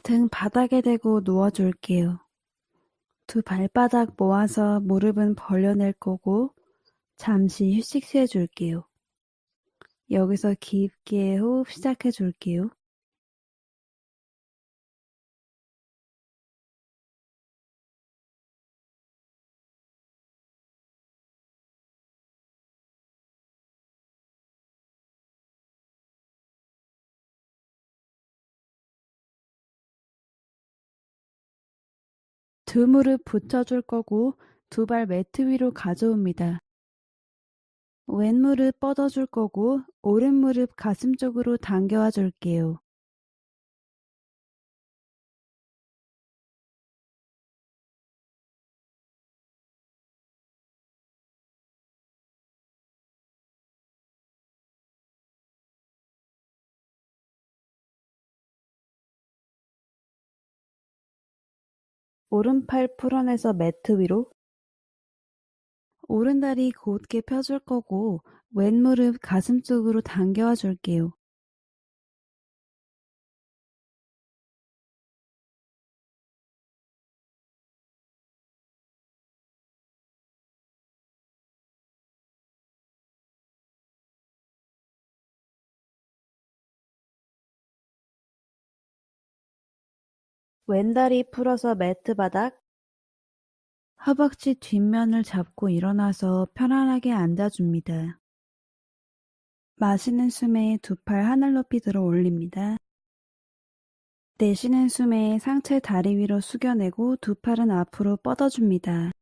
등 바닥에 대고 누워줄게요. 두 발바닥 모아서 무릎은 벌려낼 거고 잠시 휴식해 줄게요. 여기서 깊게 호흡 시작해 줄게요. 두 무릎 붙여줄 거고 두 발 매트 위로 가져옵니다. 왼 무릎 뻗어줄 거고 오른 무릎 가슴 쪽으로 당겨와 줄게요. 오른팔 풀어내서 매트 위로, 오른다리 곧게 펴줄 거고 왼 무릎 가슴 쪽으로 당겨와 줄게요. 왼다리 풀어서 매트 바닥, 허벅지 뒷면을 잡고 일어나서 편안하게 앉아줍니다. 마시는 숨에 두 팔 하늘 높이 들어 올립니다. 내쉬는 숨에 상체 다리 위로 숙여내고 두 팔은 앞으로 뻗어줍니다.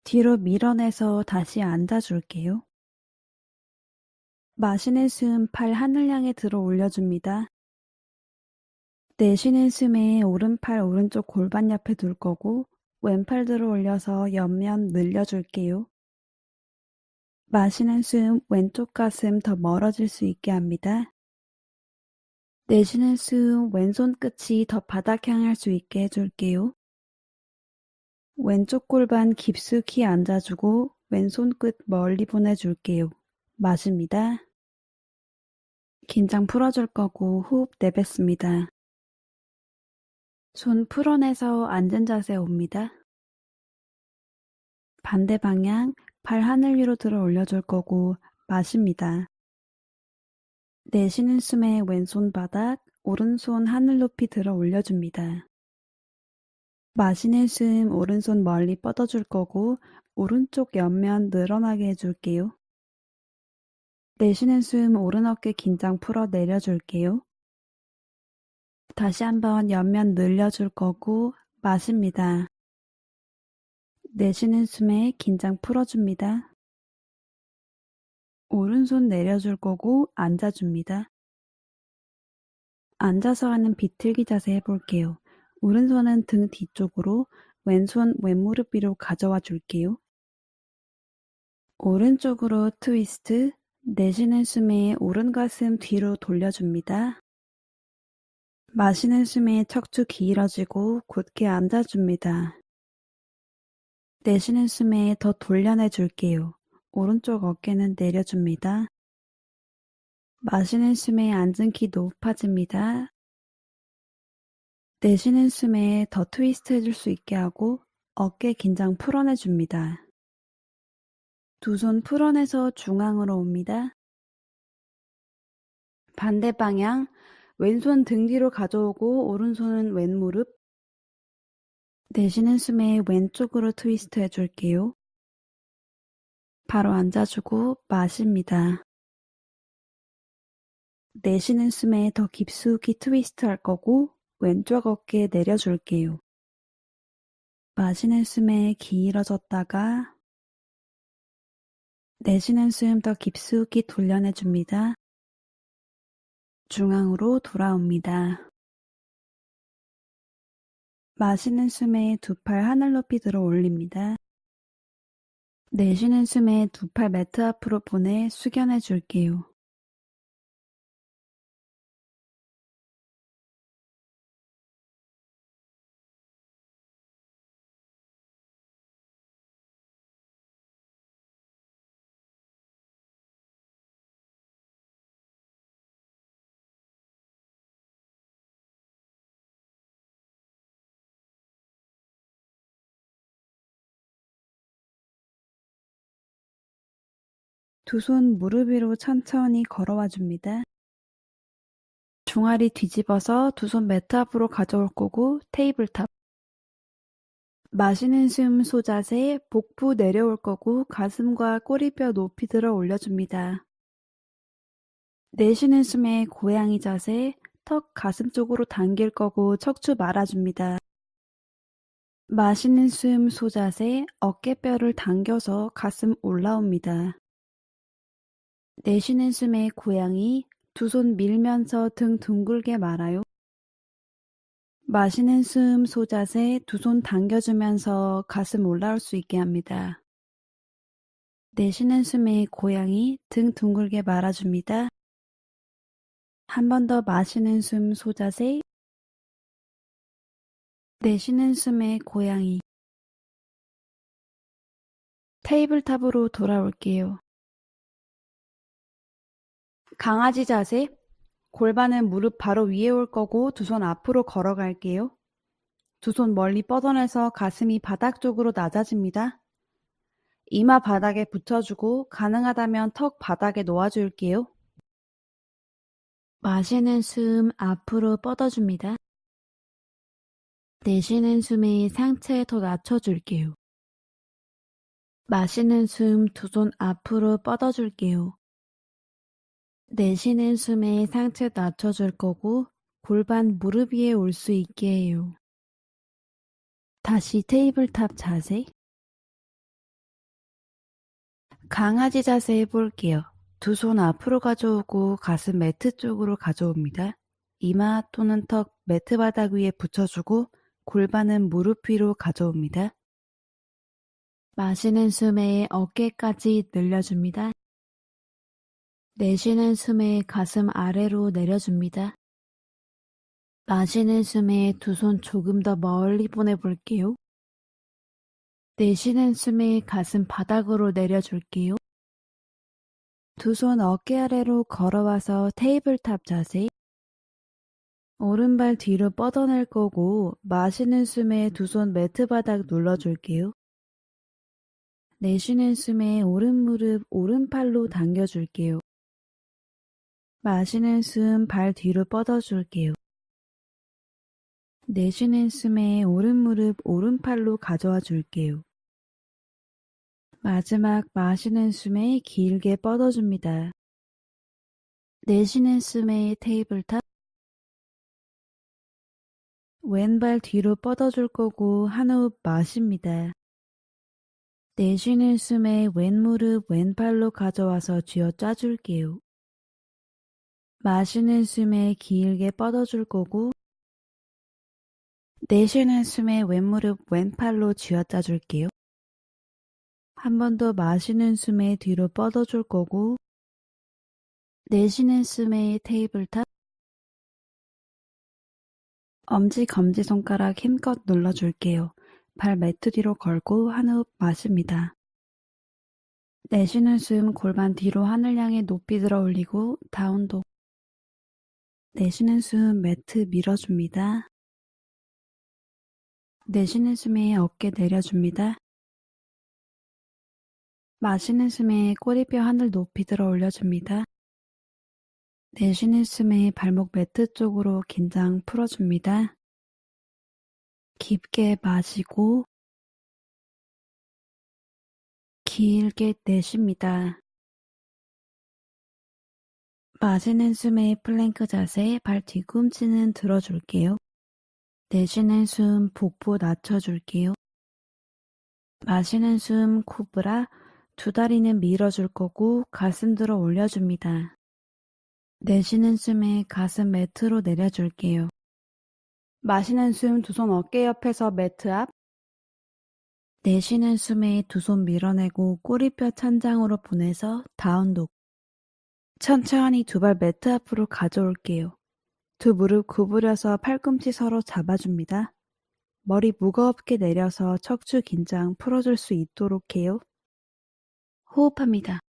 뒤로 밀어내서 다시 앉아줄게요. 마시는 숨 팔 하늘 향해 들어 올려줍니다. 내쉬는 숨에 오른팔 오른쪽 골반 옆에 둘 거고 왼팔 들어 올려서 옆면 늘려줄게요. 마시는 숨 왼쪽 가슴 더 멀어질 수 있게 합니다. 내쉬는 숨 왼손 끝이 더 바닥 향할 수 있게 해줄게요. 왼쪽 골반 깊숙이 앉아주고 왼손 끝 멀리 보내줄게요. 마십니다. 긴장 풀어줄 거고 호흡 내뱉습니다. 손 풀어내서 앉은 자세 옵니다. 반대 방향 발 하늘 위로 들어 올려줄 거고 마십니다. 내쉬는 숨에 왼손 바닥, 오른손 하늘 높이 들어 올려줍니다. 마시는 숨 오른손 멀리 뻗어줄 거고 오른쪽 옆면 늘어나게 해줄게요. 내쉬는 숨 오른 어깨 긴장 풀어 내려줄게요. 다시 한번 옆면 늘려줄 거고 마십니다. 내쉬는 숨에 긴장 풀어줍니다. 오른손 내려줄 거고 앉아줍니다. 앉아서 하는 비틀기 자세 해볼게요. 오른손은 등 뒤쪽으로, 왼손 왼무릎 위로 가져와 줄게요. 오른쪽으로 트위스트, 내쉬는 숨에 오른 가슴 뒤로 돌려줍니다. 마시는 숨에 척추 길어지고 곧게 앉아줍니다. 내쉬는 숨에 더 돌려내줄게요. 오른쪽 어깨는 내려줍니다. 마시는 숨에 앉은 키 높아집니다. 내쉬는 숨에 더 트위스트 해줄 수 있게 하고 어깨 긴장 풀어내줍니다. 두 손 풀어내서 중앙으로 옵니다. 반대 방향, 왼손 등 뒤로 가져오고 오른손은 왼무릎. 내쉬는 숨에 왼쪽으로 트위스트 해줄게요. 바로 앉아주고 마십니다. 내쉬는 숨에 더 깊숙이 트위스트 할 거고 왼쪽 어깨 내려줄게요. 마시는 숨에 길어졌다가 내쉬는 숨 더 깊숙이 돌려내줍니다. 중앙으로 돌아옵니다. 마시는 숨에 두 팔 하늘 높이 들어 올립니다. 내쉬는 숨에 두 팔 매트 앞으로 보내 숙연해 줄게요. 두 손 무릎 위로 천천히 걸어와 줍니다. 종아리 뒤집어서 두 손 매트 앞으로 가져올 거고 테이블탑. 마시는 숨 소자세, 복부 내려올 거고 가슴과 꼬리뼈 높이 들어 올려줍니다. 내쉬는 숨에 고양이 자세, 턱 가슴 쪽으로 당길 거고 척추 말아줍니다. 마시는 숨 소자세, 어깨뼈를 당겨서 가슴 올라옵니다. 내쉬는 숨에 고양이, 두 손 밀면서 등 둥글게 말아요. 마시는 숨 소자세, 두 손 당겨주면서 가슴 올라올 수 있게 합니다. 내쉬는 숨에 고양이, 등 둥글게 말아줍니다. 한 번 더 마시는 숨 소자세, 내쉬는 숨에 고양이. 테이블탑으로 돌아올게요. 강아지 자세, 골반은 무릎 바로 위에 올 거고 두 손 앞으로 걸어갈게요. 두 손 멀리 뻗어내서 가슴이 바닥 쪽으로 낮아집니다. 이마 바닥에 붙여주고 가능하다면 턱 바닥에 놓아줄게요. 마시는 숨 앞으로 뻗어줍니다. 내쉬는 숨에 상체 더 낮춰줄게요. 마시는 숨 두 손 앞으로 뻗어줄게요. 내쉬는 숨에 상체 낮춰줄 거고 골반 무릎 위에 올 수 있게 해요. 다시 테이블탑 자세. 강아지 자세 해볼게요. 두 손 앞으로 가져오고 가슴 매트 쪽으로 가져옵니다. 이마 또는 턱 매트 바닥 위에 붙여주고 골반은 무릎 위로 가져옵니다. 마시는 숨에 어깨까지 늘려줍니다. 내쉬는 숨에 가슴 아래로 내려줍니다. 마시는 숨에 두 손 조금 더 멀리 보내볼게요. 내쉬는 숨에 가슴 바닥으로 내려줄게요. 두 손 어깨 아래로 걸어와서 테이블탑 자세. 오른발 뒤로 뻗어낼 거고 마시는 숨에 두 손 매트 바닥 눌러줄게요. 내쉬는 숨에 오른 무릎 오른팔로 당겨줄게요. 마시는 숨 발 뒤로 뻗어줄게요. 내쉬는 숨에 오른 무릎 오른팔로 가져와 줄게요. 마지막 마시는 숨에 길게 뻗어줍니다. 내쉬는 숨에 테이블탑. 왼발 뒤로 뻗어줄 거고 한 호흡 마십니다. 내쉬는 숨에 왼무릎 왼팔로 가져와서 쥐어 짜줄게요. 마시는 숨에 길게 뻗어줄 거고 내쉬는 숨에 왼무릎 왼팔로 쥐어 짜줄게요. 한 번 더 마시는 숨에 뒤로 뻗어줄 거고 내쉬는 숨에 테이블탑. 엄지 검지손가락 힘껏 눌러줄게요. 발 매트 뒤로 걸고 한 호흡 마십니다. 내쉬는 숨 골반 뒤로 하늘 향해 높이 들어 올리고 다운독. 내쉬는 숨 매트 밀어줍니다. 내쉬는 숨에 어깨 내려줍니다. 마시는 숨에 꼬리뼈 하늘 높이 들어 올려줍니다. 내쉬는 숨에 발목 매트 쪽으로 긴장 풀어줍니다. 깊게 마시고 길게 내쉽니다. 마시는 숨에 플랭크 자세, 발 뒤꿈치는 들어줄게요. 내쉬는 숨 복부 낮춰줄게요. 마시는 숨 코브라, 두 다리는 밀어줄 거고 가슴 들어 올려줍니다. 내쉬는 숨에 가슴 매트로 내려줄게요. 마시는 숨 두 손 어깨 옆에서 매트 앞. 내쉬는 숨에 두 손 밀어내고 꼬리뼈 천장으로 보내서 다운독. 천천히 두 발 매트 앞으로 가져올게요. 두 무릎 구부려서 팔꿈치 서로 잡아줍니다. 머리 무겁게 내려서 척추 긴장 풀어줄 수 있도록 해요. 호흡합니다.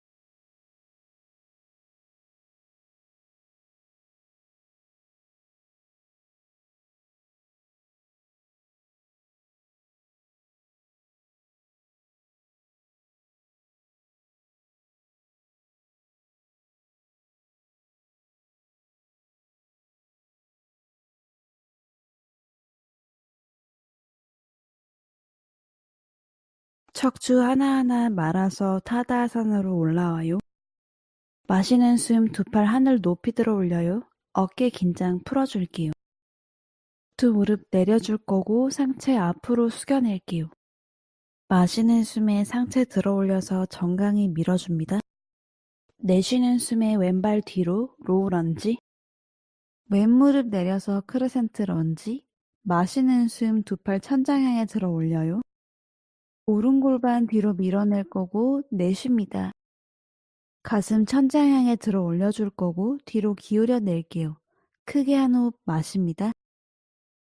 척추 하나하나 말아서 타다아산으로 올라와요. 마시는 숨 두 팔 하늘 높이 들어 올려요. 어깨 긴장 풀어줄게요. 두 무릎 내려줄 거고 상체 앞으로 숙여낼게요. 마시는 숨에 상체 들어 올려서 정강이 밀어줍니다. 내쉬는 숨에 왼발 뒤로 로우 런지. 왼무릎 내려서 크레센트 런지. 마시는 숨 두 팔 천장 향해 들어 올려요. 오른 골반 뒤로 밀어낼 거고 내쉽니다. 가슴 천장 향해 들어 올려줄 거고 뒤로 기울여 낼게요. 크게 한 호흡 마십니다.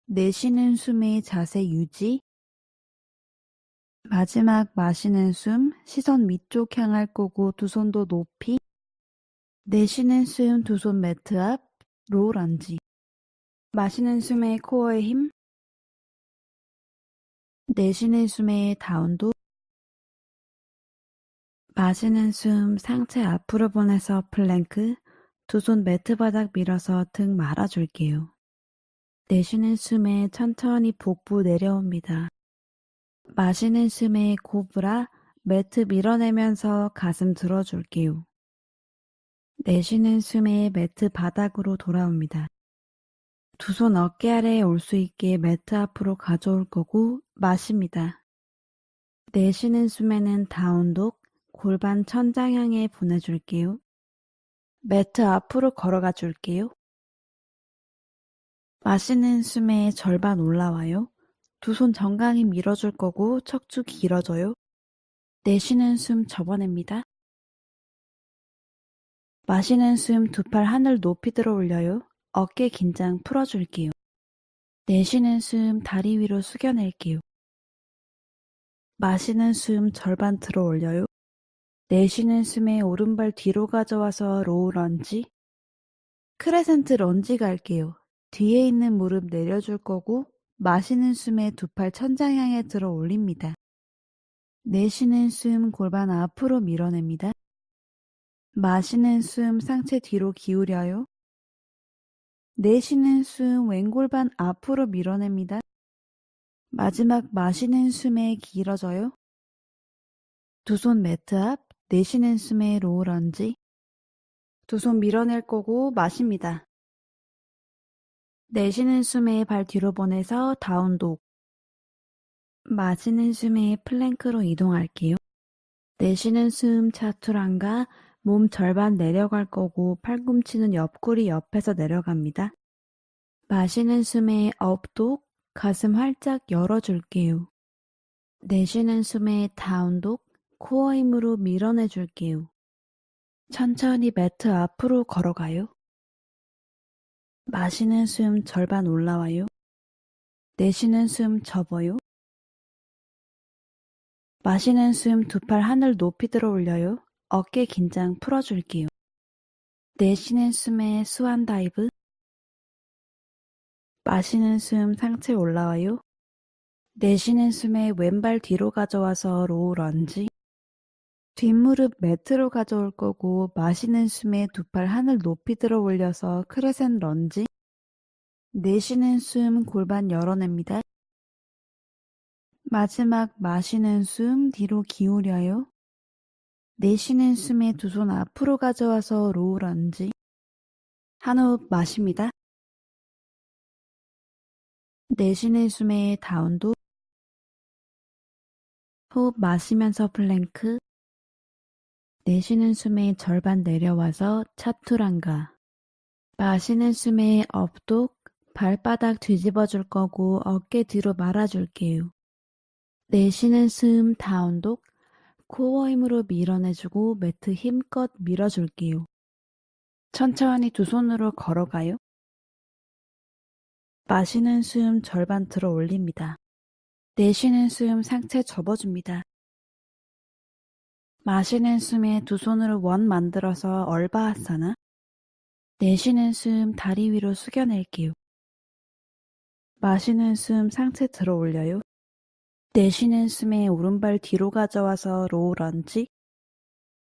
내쉬는 숨의 자세 유지. 마지막 마시는 숨 시선 위쪽 향할 거고 두 손도 높이. 내쉬는 숨 두 손 매트 앞 로우 런지. 마시는 숨에 코어에 힘. 내쉬는 숨에 다운도. 마시는 숨 상체 앞으로 보내서 플랭크. 두 손 매트 바닥 밀어서 등 말아줄게요. 내쉬는 숨에 천천히 복부 내려옵니다. 마시는 숨에 코브라 매트 밀어내면서 가슴 들어줄게요. 내쉬는 숨에 매트 바닥으로 돌아옵니다. 두 손 어깨 아래에 올 수 있게 매트 앞으로 가져올 거고 마십니다. 내쉬는 숨에는 다운독 골반 천장 향해 보내줄게요. 매트 앞으로 걸어가 줄게요. 마시는 숨에 절반 올라와요. 두 손 정강이 밀어줄 거고 척추 길어져요. 내쉬는 숨 접어냅니다. 마시는 숨 두 팔 하늘 높이 들어 올려요. 어깨 긴장 풀어줄게요. 내쉬는 숨 다리 위로 숙여낼게요. 마시는 숨 절반 들어 올려요. 내쉬는 숨에 오른발 뒤로 가져와서 로우 런지. 크레센트 런지 갈게요. 뒤에 있는 무릎 내려줄 거고 마시는 숨에 두 팔 천장 향해 들어 올립니다. 내쉬는 숨 골반 앞으로 밀어냅니다. 마시는 숨 상체 뒤로 기울여요. 내쉬는 숨 왼골반 앞으로 밀어냅니다. 마지막 마시는 숨에 길어져요. 두 손 매트 앞, 내쉬는 숨에 로우 런지. 두 손 밀어낼 거고 마십니다. 내쉬는 숨에 발 뒤로 보내서 다운독. 마시는 숨에 플랭크로 이동할게요. 내쉬는 숨 차투란가 몸 절반 내려갈 거고 팔꿈치는 옆구리 옆에서 내려갑니다. 마시는 숨에 업독 가슴 활짝 열어줄게요. 내쉬는 숨에 다운독 코어 힘으로 밀어내줄게요. 천천히 매트 앞으로 걸어가요. 마시는 숨 절반 올라와요. 내쉬는 숨 접어요. 마시는 숨 두 팔 하늘 높이 들어 올려요. 어깨 긴장 풀어줄게요. 내쉬는 숨에 수완 다이브. 마시는 숨 상체 올라와요. 내쉬는 숨에 왼발 뒤로 가져와서 로우 런지. 뒷무릎 매트로 가져올 거고 마시는 숨에 두 팔 하늘 높이 들어 올려서 크레센 런지. 내쉬는 숨 골반 열어냅니다. 마지막 마시는 숨 뒤로 기울여요. 내쉬는 숨에 두 손 앞으로 가져와서 로우 런지. 한 호흡 마십니다. 내쉬는 숨에 다운도. 호흡 마시면서 플랭크. 내쉬는 숨에 절반 내려와서 차투란가. 마시는 숨에 업독 발바닥 뒤집어 줄 거고 어깨 뒤로 말아줄게요. 내쉬는 숨 다운독, 코어 힘으로 밀어내주고 매트 힘껏 밀어줄게요. 천천히 두 손으로 걸어가요. 마시는 숨 절반 들어 올립니다. 내쉬는 숨 상체 접어줍니다. 마시는 숨에 두 손으로 원 만들어서 얼바아사나. 내쉬는 숨 다리 위로 숙여낼게요. 마시는 숨 상체 들어 올려요. 내쉬는 숨에 오른발 뒤로 가져와서 로우 런지.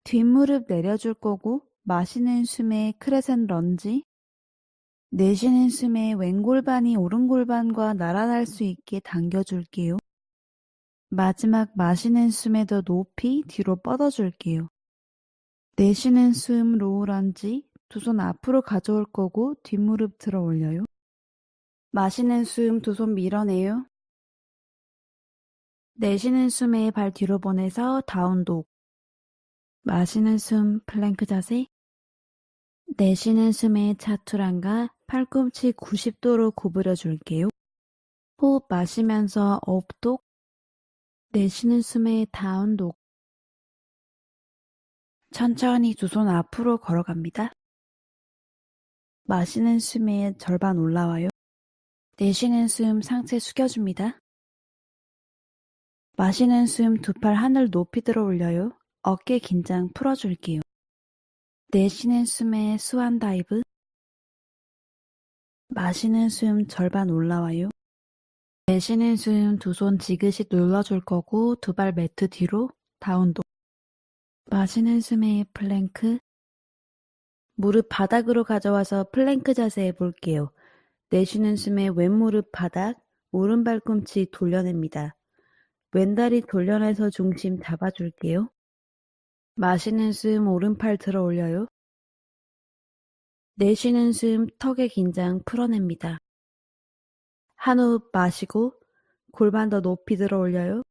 뒷무릎 내려줄 거고 마시는 숨에 크레센 런지. 내쉬는 숨에 왼골반이 오른골반과 날아갈 수 있게 당겨줄게요. 마지막 마시는 숨에 더 높이 뒤로 뻗어줄게요. 내쉬는 숨 로우 런지. 두 손 앞으로 가져올 거고 뒷무릎 들어 올려요. 마시는 숨 두 손 밀어내요. 내쉬는 숨에 발 뒤로 보내서 다운독. 마시는 숨 플랭크 자세. 내쉬는 숨에 차투란가 팔꿈치 90도로 구부려 줄게요. 호흡 마시면서 업독. 내쉬는 숨에 다운독. 천천히 두 손 앞으로 걸어갑니다. 마시는 숨에 절반 올라와요. 내쉬는 숨 상체 숙여줍니다. 마시는 숨 두 팔 하늘 높이 들어 올려요. 어깨 긴장 풀어줄게요. 내쉬는 숨에 스완 다이브. 마시는 숨 절반 올라와요. 내쉬는 숨 두 손 지그시 눌러줄 거고 두 발 매트 뒤로 다운독. 마시는 숨에 플랭크. 무릎 바닥으로 가져와서 플랭크 자세 해볼게요. 내쉬는 숨에 왼무릎 바닥, 오른 발꿈치 돌려냅니다. 왼다리 돌려내서 중심 잡아줄게요. 마시는 숨 오른팔 들어 올려요. 내쉬는 숨 턱의 긴장 풀어냅니다. 한 호흡 마시고 골반 더 높이 들어 올려요.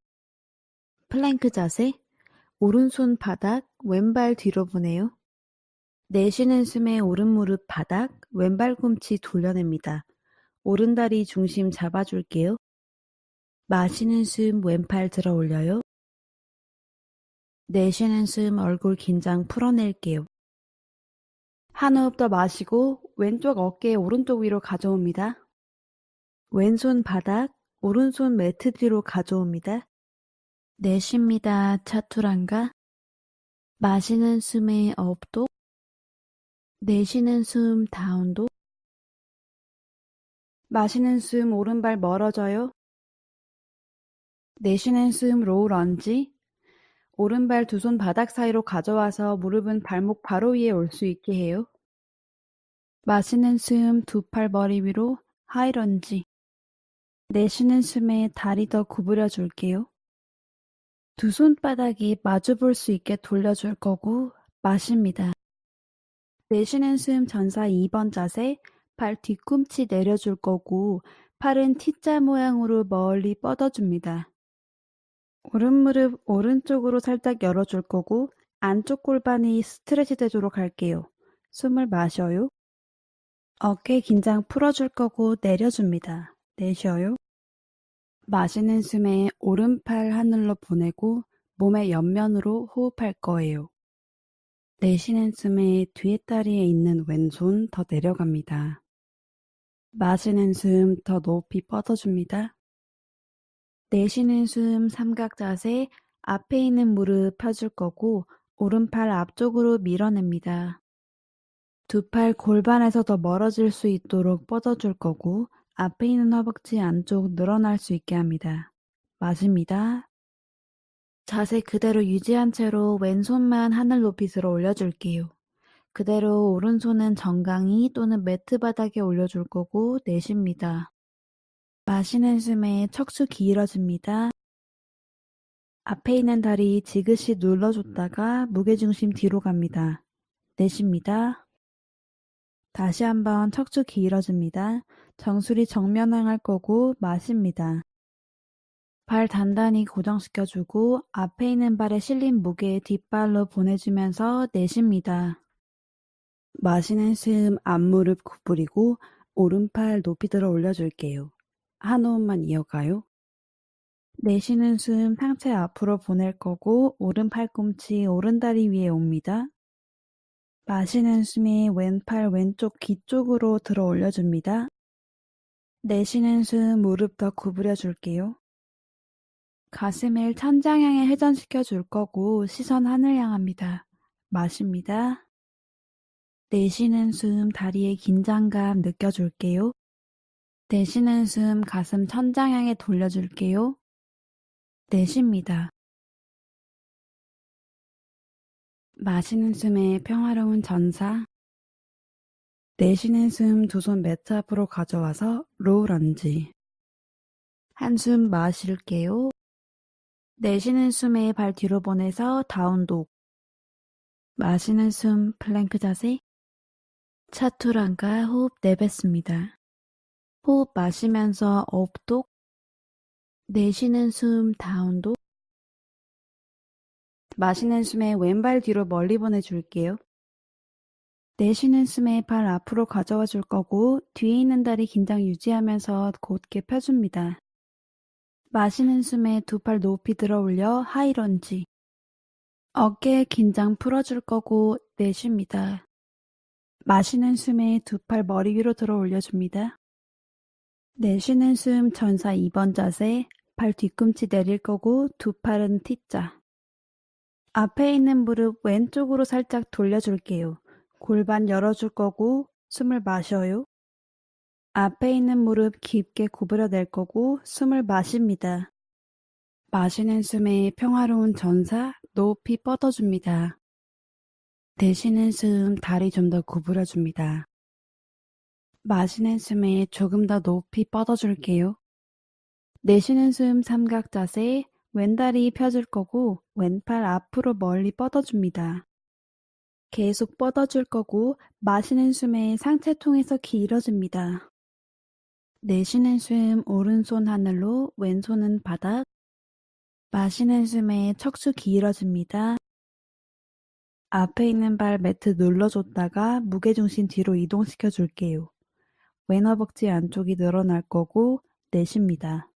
플랭크 자세, 오른손 바닥, 왼발 뒤로 보내요. 내쉬는 숨에 오른무릎 바닥, 왼발 꿈치 돌려냅니다. 오른다리 중심 잡아줄게요. 마시는 숨 왼팔 들어 올려요. 내쉬는 숨 얼굴 긴장 풀어낼게요. 한 호흡 더 마시고 왼쪽 어깨 오른쪽 위로 가져옵니다. 왼손 바닥, 오른손 매트 뒤로 가져옵니다. 내쉽니다. 차투란가. 마시는 숨에 업독. 내쉬는 숨 다운독. 마시는 숨 오른발 멀어져요. 내쉬는 숨 로우 런지. 오른발 두 손 바닥 사이로 가져와서 무릎은 발목 바로 위에 올 수 있게 해요. 마시는 숨 두 팔 머리 위로 하이 런지. 내쉬는 숨에 다리 더 구부려 줄게요. 두 손바닥이 마주 볼 수 있게 돌려줄 거고 마십니다. 내쉬는 숨 전사 2번 자세, 발 뒤꿈치 내려줄 거고 팔은 T자 모양으로 멀리 뻗어줍니다. 오른무릎 오른쪽으로 살짝 열어줄 거고 안쪽 골반이 스트레치 되도록 할게요. 숨을 마셔요. 어깨 긴장 풀어줄 거고 내려줍니다. 내쉬어요. 마시는 숨에 오른팔 하늘로 보내고 몸의 옆면으로 호흡할 거예요. 내쉬는 숨에 뒤에 다리에 있는 왼손 더 내려갑니다. 마시는 숨 더 높이 뻗어줍니다. 내쉬는 숨 삼각 자세, 앞에 있는 무릎 펴줄 거고 오른팔 앞쪽으로 밀어냅니다. 두 팔 골반에서 더 멀어질 수 있도록 뻗어줄 거고 앞에 있는 허벅지 안쪽 늘어날 수 있게 합니다. 마십니다. 자세 그대로 유지한 채로 왼손만 하늘 높이 들어 올려줄게요. 그대로 오른손은 정강이 또는 매트 바닥에 올려줄 거고 내쉽니다. 마시는 숨에 척추 길어집니다. 앞에 있는 다리 지그시 눌러줬다가 무게중심 뒤로 갑니다. 내쉽니다. 다시 한번 척추 길어집니다. 정수리 정면 향할 거고 마십니다. 발 단단히 고정시켜주고 앞에 있는 발에 실린 무게 뒷발로 보내주면서 내쉽니다. 마시는 숨 앞무릎 구부리고 오른팔 높이 들어 올려줄게요. 한 호흡만 이어가요. 내쉬는 숨 상체 앞으로 보낼 거고 오른 팔꿈치 오른다리 위에 옵니다. 마시는 숨이 왼팔 왼쪽 귀 쪽으로 들어 올려줍니다. 내쉬는 숨 무릎 더 구부려 줄게요. 가슴을 천장 향해 회전시켜 줄 거고 시선 하늘 향합니다. 마십니다. 내쉬는 숨 다리의 긴장감 느껴줄게요. 내쉬는 숨 가슴 천장 향해 돌려줄게요. 내쉽니다. 마시는 숨에 평화로운 전사. 내쉬는 숨 두 손 매트 앞으로 가져와서 로우 런지. 한숨 마실게요. 내쉬는 숨에 발 뒤로 보내서 다운독. 마시는 숨 플랭크 자세. 차투란가 호흡 내뱉습니다. 호흡 마시면서 업독. 내쉬는 숨 다운독. 마시는 숨에 왼발 뒤로 멀리 보내줄게요. 내쉬는 숨에 발 앞으로 가져와 줄 거고 뒤에 있는 다리 긴장 유지하면서 곧게 펴줍니다. 마시는 숨에 두 팔 높이 들어 올려 하이런지. 어깨 긴장 풀어줄 거고 내쉽니다. 마시는 숨에 두 팔 머리 위로 들어 올려줍니다. 내쉬는 숨 전사 2번 자세. 발 뒤꿈치 내릴 거고 두 팔은 T자. 앞에 있는 무릎 왼쪽으로 살짝 돌려줄게요. 골반 열어줄 거고 숨을 마셔요. 앞에 있는 무릎 깊게 구부려 낼 거고 숨을 마십니다. 마시는 숨에 평화로운 전사 높이 뻗어줍니다. 내쉬는 숨 다리 좀 더 구부려줍니다. 마시는 숨에 조금 더 높이 뻗어줄게요. 내쉬는 숨 삼각 자세 왼다리 펴줄 거고 왼팔 앞으로 멀리 뻗어줍니다. 계속 뻗어줄 거고 마시는 숨에 상체 통해서 길어집니다. 내쉬는 숨 오른손 하늘로 왼손은 바닥. 마시는 숨에 척추 길어집니다. 앞에 있는 발 매트 눌러줬다가 무게중심 뒤로 이동시켜 줄게요. 왼 허벅지 안쪽이 늘어날 거고 내쉽니다.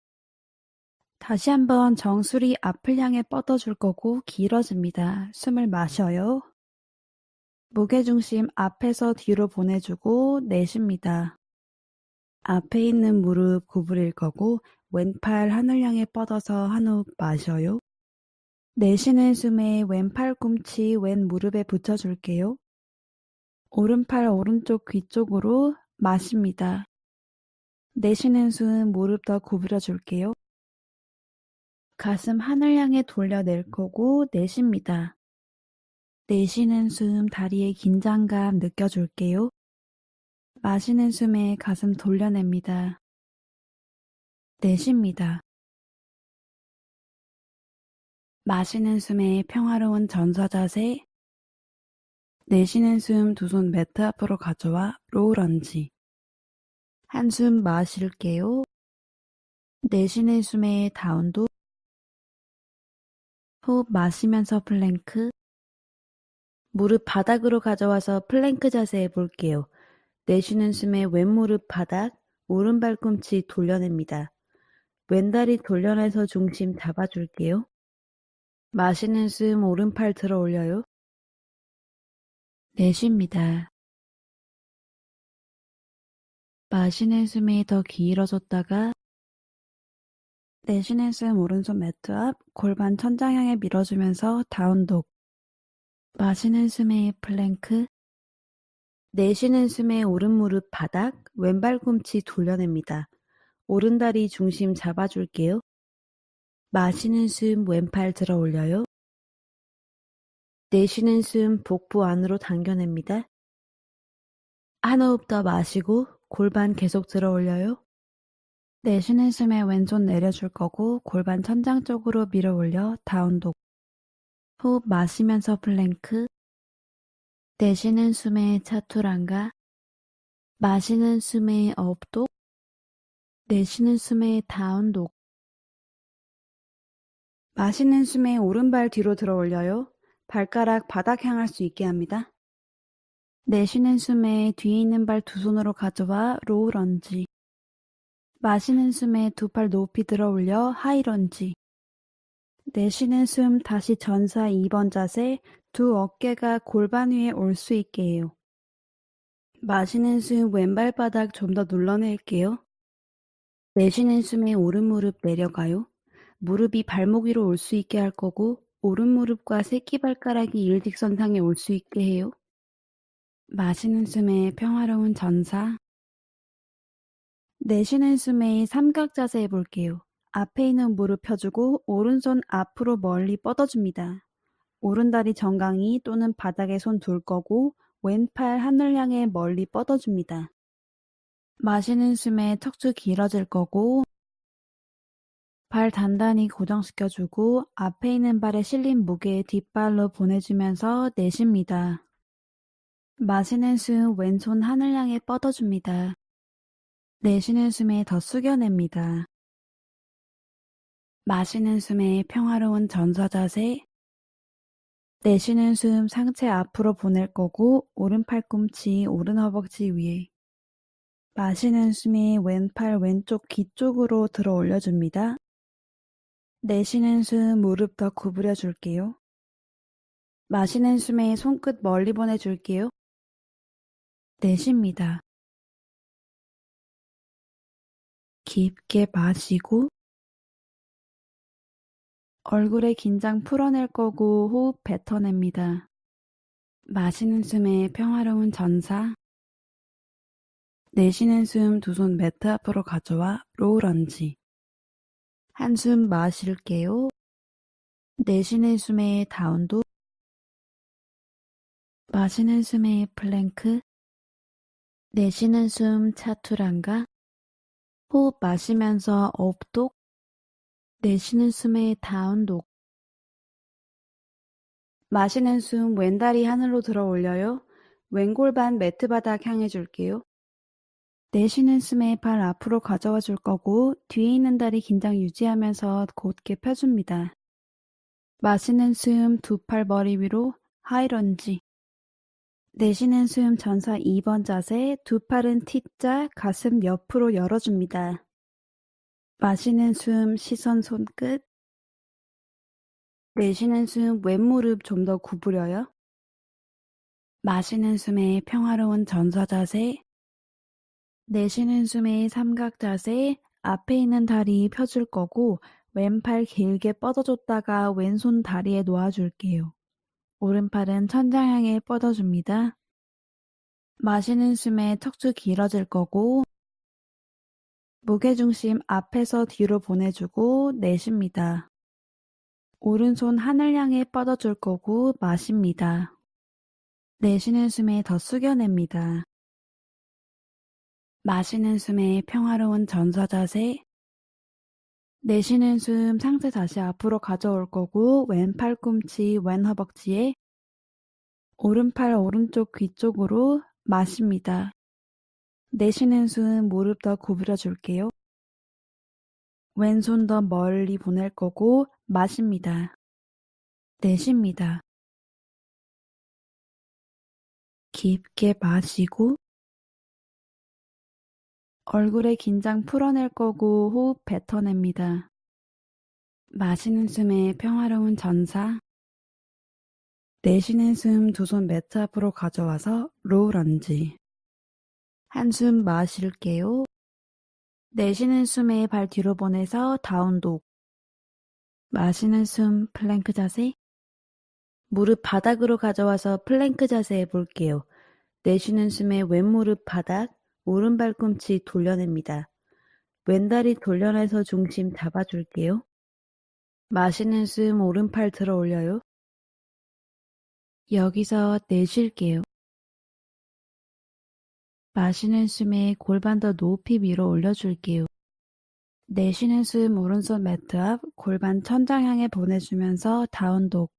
다시 한번 정수리 앞을 향해 뻗어줄 거고 길어집니다. 숨을 마셔요. 무게중심 앞에서 뒤로 보내주고 내쉽니다. 앞에 있는 무릎 구부릴 거고 왼팔 하늘 향해 뻗어서 한 호흡 마셔요. 내쉬는 숨에 왼 팔꿈치 왼 무릎에 붙여줄게요. 오른팔 오른쪽 귀 쪽으로 마십니다. 내쉬는 숨 무릎 더 구부려 줄게요. 가슴 하늘 향해 돌려낼 거고 내쉽니다. 내쉬는 숨 다리의 긴장감 느껴줄게요. 마시는 숨에 가슴 돌려냅니다. 내쉽니다. 마시는 숨에 평화로운 전사 자세. 내쉬는 숨 두 손 매트 앞으로 가져와 로우 런지. 한숨 마실게요. 내쉬는 숨에 다운도. 호흡 마시면서 플랭크. 무릎 바닥으로 가져와서 플랭크 자세 해볼게요. 내쉬는 숨에 왼무릎 바닥, 오른 발꿈치 돌려냅니다. 왼다리 돌려내서 중심 잡아줄게요. 마시는 숨 오른팔 들어 올려요. 내쉽니다. 마시는 숨이 더 길어졌다가 내쉬는 숨 오른손 매트 앞 골반 천장 향해 밀어주면서 다운독. 마시는 숨에 플랭크. 내쉬는 숨에 오른 무릎 바닥 왼발 꿈치 돌려냅니다. 오른다리 중심 잡아줄게요. 마시는 숨 왼팔 들어 올려요. 내쉬는 숨 복부 안으로 당겨냅니다. 한 호흡 더 마시고 골반 계속 들어 올려요. 내쉬는 숨에 왼손 내려줄 거고 골반 천장 쪽으로 밀어 올려 다운독. 호흡 마시면서 플랭크. 내쉬는 숨에 차투란가. 마시는 숨에 업독. 내쉬는 숨에 다운독. 마시는 숨에 오른발 뒤로 들어 올려요. 발가락 바닥 향할 수 있게 합니다. 내쉬는 숨에 뒤에 있는 발 두 손으로 가져와 로우 런지. 마시는 숨에 두 팔 높이 들어 올려 하이 런지. 내쉬는 숨 다시 전사 2번 자세, 두 어깨가 골반 위에 올 수 있게 해요. 마시는 숨 왼발바닥 좀 더 눌러낼게요. 내쉬는 숨에 오른 무릎 내려가요. 무릎이 발목 위로 올 수 있게 할 거고 오른 무릎과 새끼발가락이 일직선상에 올 수 있게 해요. 마시는 숨에 평화로운 전사. 내쉬는 숨에 삼각 자세 해볼게요. 앞에 있는 무릎 펴주고 오른손 앞으로 멀리 뻗어줍니다. 오른다리 정강이 또는 바닥에 손 둘 거고 왼팔 하늘 향해 멀리 뻗어줍니다. 마시는 숨에 척추 길어질 거고 발 단단히 고정시켜주고 앞에 있는 발에 실린 무게 뒷발로 보내주면서 내쉽니다. 마시는 숨 왼손 하늘 향해 뻗어줍니다. 내쉬는 숨에 더 숙여냅니다. 마시는 숨에 평화로운 전사 자세. 내쉬는 숨 상체 앞으로 보낼 거고 오른 팔꿈치 오른 허벅지 위에. 마시는 숨에 왼팔 왼쪽 귀 쪽으로 들어 올려줍니다. 내쉬는 숨 무릎 더 구부려 줄게요. 마시는 숨에 손끝 멀리 보내줄게요. 내쉽니다. 깊게 마시고 얼굴에 긴장 풀어낼 거고 호흡 뱉어냅니다. 마시는 숨에 평화로운 전사. 내쉬는 숨 두 손 매트 앞으로 가져와 로우 런지. 한숨 마실게요. 내쉬는 숨에 다운독. 마시는 숨에 플랭크. 내쉬는 숨 차투란가. 호흡 마시면서 업독. 내쉬는 숨에 다운독. 마시는 숨 왼다리 하늘로 들어 올려요. 왼골반 매트 바닥 향해 줄게요. 내쉬는 숨에 발 앞으로 가져와 줄 거고 뒤에 있는 다리 긴장 유지하면서 곧게 펴줍니다. 마시는 숨 두 팔 머리 위로 하이런지. 내쉬는 숨 전사 2번 자세, 두 팔은 T자, 가슴 옆으로 열어줍니다. 마시는 숨 시선 손끝. 내쉬는 숨 왼무릎 좀 더 구부려요. 마시는 숨에 평화로운 전사 자세. 내쉬는 숨에 삼각 자세. 앞에 있는 다리 펴줄 거고 왼팔 길게 뻗어줬다가 왼손 다리에 놓아줄게요. 오른팔은 천장 향해 뻗어줍니다. 마시는 숨에 척추 길어질 거고 무게중심 앞에서 뒤로 보내주고 내쉽니다. 오른손 하늘 향해 뻗어줄 거고 마십니다. 내쉬는 숨에 더 숙여냅니다. 마시는 숨에 평화로운 전사 자세. 내쉬는 숨 상체 다시 앞으로 가져올 거고 왼 팔꿈치 왼 허벅지에 오른팔 오른쪽 귀 쪽으로 마십니다. 내쉬는 숨 무릎 더 구부려 줄게요. 왼손 더 멀리 보낼 거고 마십니다. 내쉽니다. 깊게 마시고 얼굴에 긴장 풀어낼 거고 호흡 뱉어냅니다. 마시는 숨에 평화로운 전사. 내쉬는 숨 두 손 매트 앞으로 가져와서 로우 런지. 한숨 마실게요. 내쉬는 숨에 발 뒤로 보내서 다운독. 마시는 숨 플랭크 자세. 무릎 바닥으로 가져와서 플랭크 자세 해볼게요. 내쉬는 숨에 왼무릎 바닥, 오른 발꿈치 돌려냅니다. 왼다리 돌려내서 중심 잡아줄게요. 마시는 숨 오른팔 들어 올려요. 여기서 내쉴게요. 마시는 숨에 골반 더 높이 밀어 올려줄게요. 내쉬는 숨 오른손 매트 앞 골반 천장 향해 보내주면서 다운독.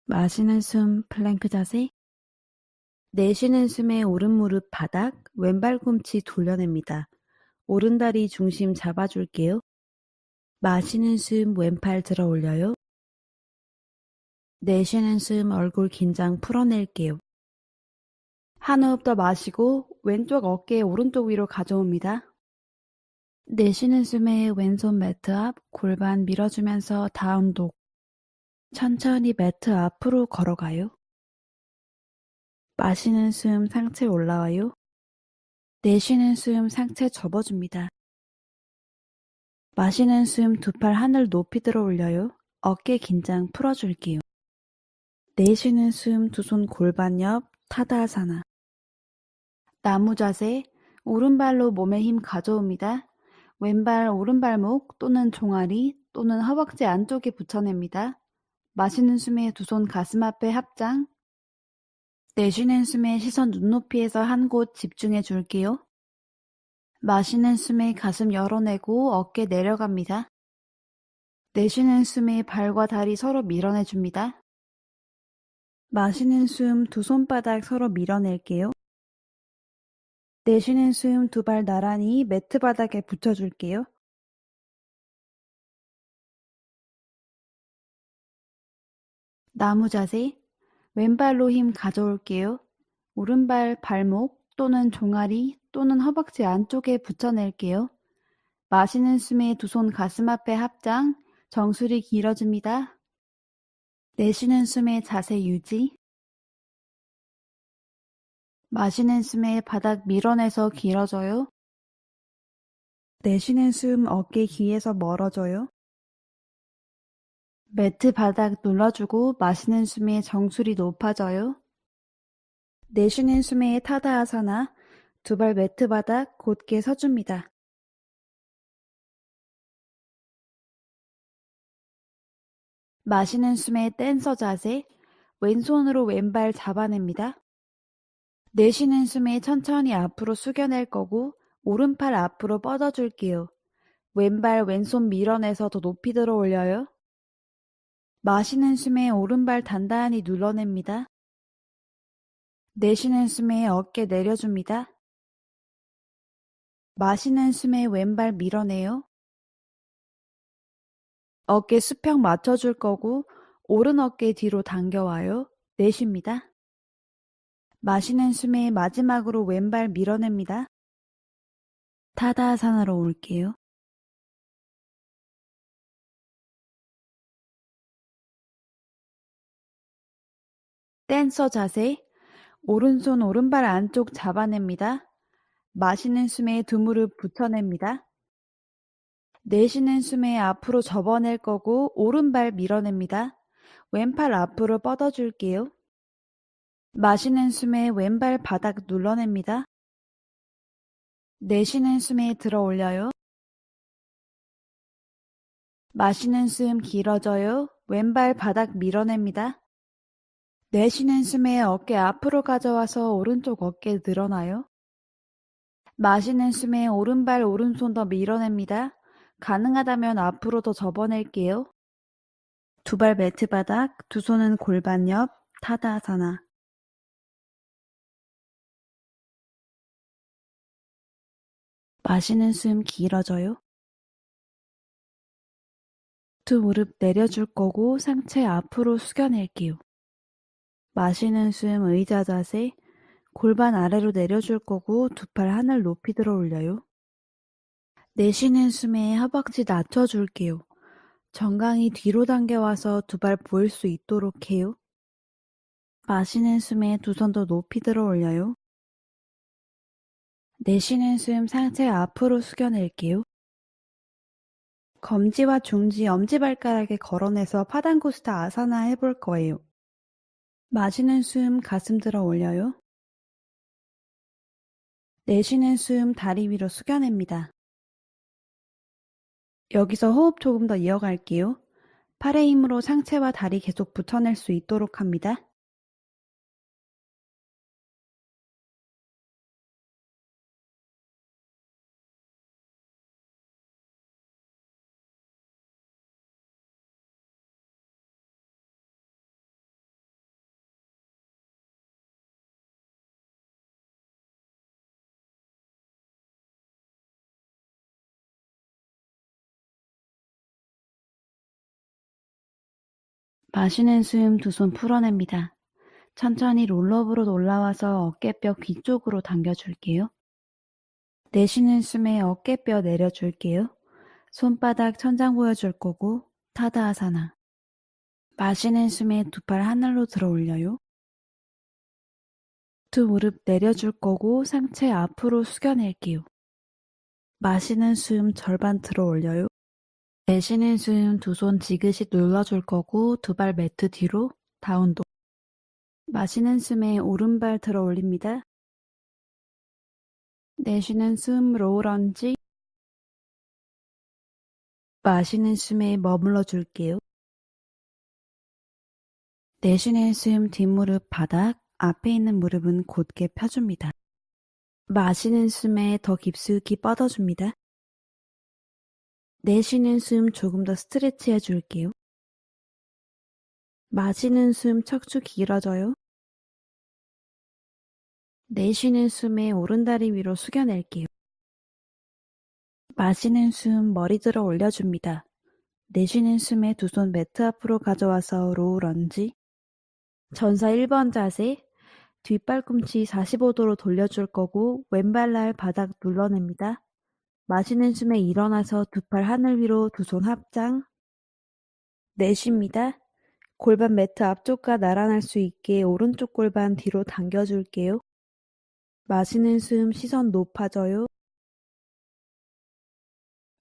마시는 숨 플랭크 자세. 내쉬는 숨에 오른 무릎 바닥, 왼발 꿈치 돌려냅니다. 오른다리 중심 잡아줄게요. 마시는 숨 왼팔 들어 올려요. 내쉬는 숨 얼굴 긴장 풀어낼게요. 한 호흡 더 마시고 왼쪽 어깨 오른쪽 위로 가져옵니다. 내쉬는 숨에 왼손 매트 앞 골반 밀어주면서 다운독. 천천히 매트 앞으로 걸어가요. 마시는 숨 상체 올라와요. 내쉬는 숨 상체 접어줍니다. 마시는 숨 두 팔 하늘 높이 들어 올려요. 어깨 긴장 풀어줄게요. 내쉬는 숨 두 손 골반 옆 타다아사나. 나무 자세, 오른발로 몸에 힘 가져옵니다. 왼발 오른발목 또는 종아리 또는 허벅지 안쪽에 붙여냅니다. 마시는 숨에 두 손 가슴 앞에 합장. 내쉬는 숨에 시선 눈높이에서 한 곳 집중해 줄게요. 마시는 숨에 가슴 열어내고 어깨 내려갑니다. 내쉬는 숨에 발과 다리 서로 밀어내줍니다. 마시는 숨 두 손바닥 서로 밀어낼게요. 내쉬는 숨 두 발 나란히 매트 바닥에 붙여줄게요. 나무 자세, 왼발로 힘 가져올게요. 오른발 발목 또는 종아리 또는 허벅지 안쪽에 붙여낼게요. 마시는 숨에 두 손 가슴 앞에 합장, 정수리 길어집니다. 내쉬는 숨에 자세 유지. 마시는 숨에 바닥 밀어내서 길어져요. 내쉬는 숨 어깨 귀에서 멀어져요. 매트 바닥 눌러주고 마시는 숨에 정수리 높아져요. 내쉬는 숨에 타다아사나, 두 발 매트 바닥 곧게 서줍니다. 마시는 숨에 댄서 자세, 왼손으로 왼발 잡아냅니다. 내쉬는 숨에 천천히 앞으로 숙여낼 거고 오른팔 앞으로 뻗어줄게요. 왼발 왼손 밀어내서 더 높이 들어 올려요. 마시는 숨에 오른발 단단히 눌러냅니다. 내쉬는 숨에 어깨 내려줍니다. 마시는 숨에 왼발 밀어내요. 어깨 수평 맞춰줄 거고 오른 어깨 뒤로 당겨와요. 내쉽니다. 마시는 숨에 마지막으로 왼발 밀어냅니다. 타다아사나로 올게요. 댄서 자세, 오른손 오른발 안쪽 잡아냅니다. 마시는 숨에 두 무릎 붙여냅니다. 내쉬는 숨에 앞으로 접어낼 거고 오른발 밀어냅니다. 왼팔 앞으로 뻗어줄게요. 마시는 숨에 왼발 바닥 눌러냅니다. 내쉬는 숨에 들어 올려요. 마시는 숨 길어져요. 왼발 바닥 밀어냅니다. 내쉬는 숨에 어깨 앞으로 가져와서 오른쪽 어깨 늘어나요. 마시는 숨에 오른발 오른손 더 밀어냅니다. 가능하다면 앞으로 더 접어낼게요. 두 발 매트 바닥, 두 손은 골반 옆 타다아사나. 마시는 숨 길어져요. 두 무릎 내려줄 거고 상체 앞으로 숙여낼게요. 마시는 숨 의자 자세, 골반 아래로 내려줄 거고 두 팔 하늘 높이 들어 올려요. 내쉬는 숨에 허벅지 낮춰줄게요. 정강이 뒤로 당겨와서 두 발 보일 수 있도록 해요. 마시는 숨에 두 손 더 높이 들어 올려요. 내쉬는 숨 상체 앞으로 숙여낼게요. 검지와 중지, 엄지발가락에 걸어내서 파단고스타 아사나 해볼 거예요. 마시는 숨 가슴 들어 올려요. 내쉬는 숨 다리 위로 숙여냅니다. 여기서 호흡 조금 더 이어갈게요. 팔의 힘으로 상체와 다리 계속 붙여낼 수 있도록 합니다. 마시는 숨 두 손 풀어냅니다. 천천히 롤러브로 올라와서 어깨뼈 귀 쪽으로 당겨줄게요. 내쉬는 숨에 어깨뼈 내려줄게요. 손바닥 천장 보여줄 거고 타다아사나. 마시는 숨에 두 팔 하늘로 들어 올려요. 두 무릎 내려줄 거고 상체 앞으로 숙여낼게요. 마시는 숨 절반 들어 올려요. 내쉬는 숨 두 손 지그시 눌러줄 거고 두 발 매트 뒤로 다운도. 마시는 숨에 오른발 들어 올립니다. 내쉬는 숨 로우 런지. 마시는 숨에 머물러 줄게요. 내쉬는 숨 뒷무릎 바닥, 앞에 있는 무릎은 곧게 펴줍니다. 마시는 숨에 더 깊숙이 뻗어줍니다. 내쉬는 숨 조금 더 스트레치 해줄게요. 마시는 숨 척추 길어져요. 내쉬는 숨에 오른다리 위로 숙여낼게요. 마시는 숨 머리 들어 올려줍니다. 내쉬는 숨에 두 손 매트 앞으로 가져와서 로우 런지. 전사 1번 자세. 뒷발꿈치 45도로 돌려줄 거고 왼발날 바닥 눌러냅니다. 마시는 숨에 일어나서 두 팔 하늘 위로 두 손 합장. 내쉽니다. 골반 매트 앞쪽과 나란할 수 있게 오른쪽 골반 뒤로 당겨줄게요. 마시는 숨 시선 높아져요.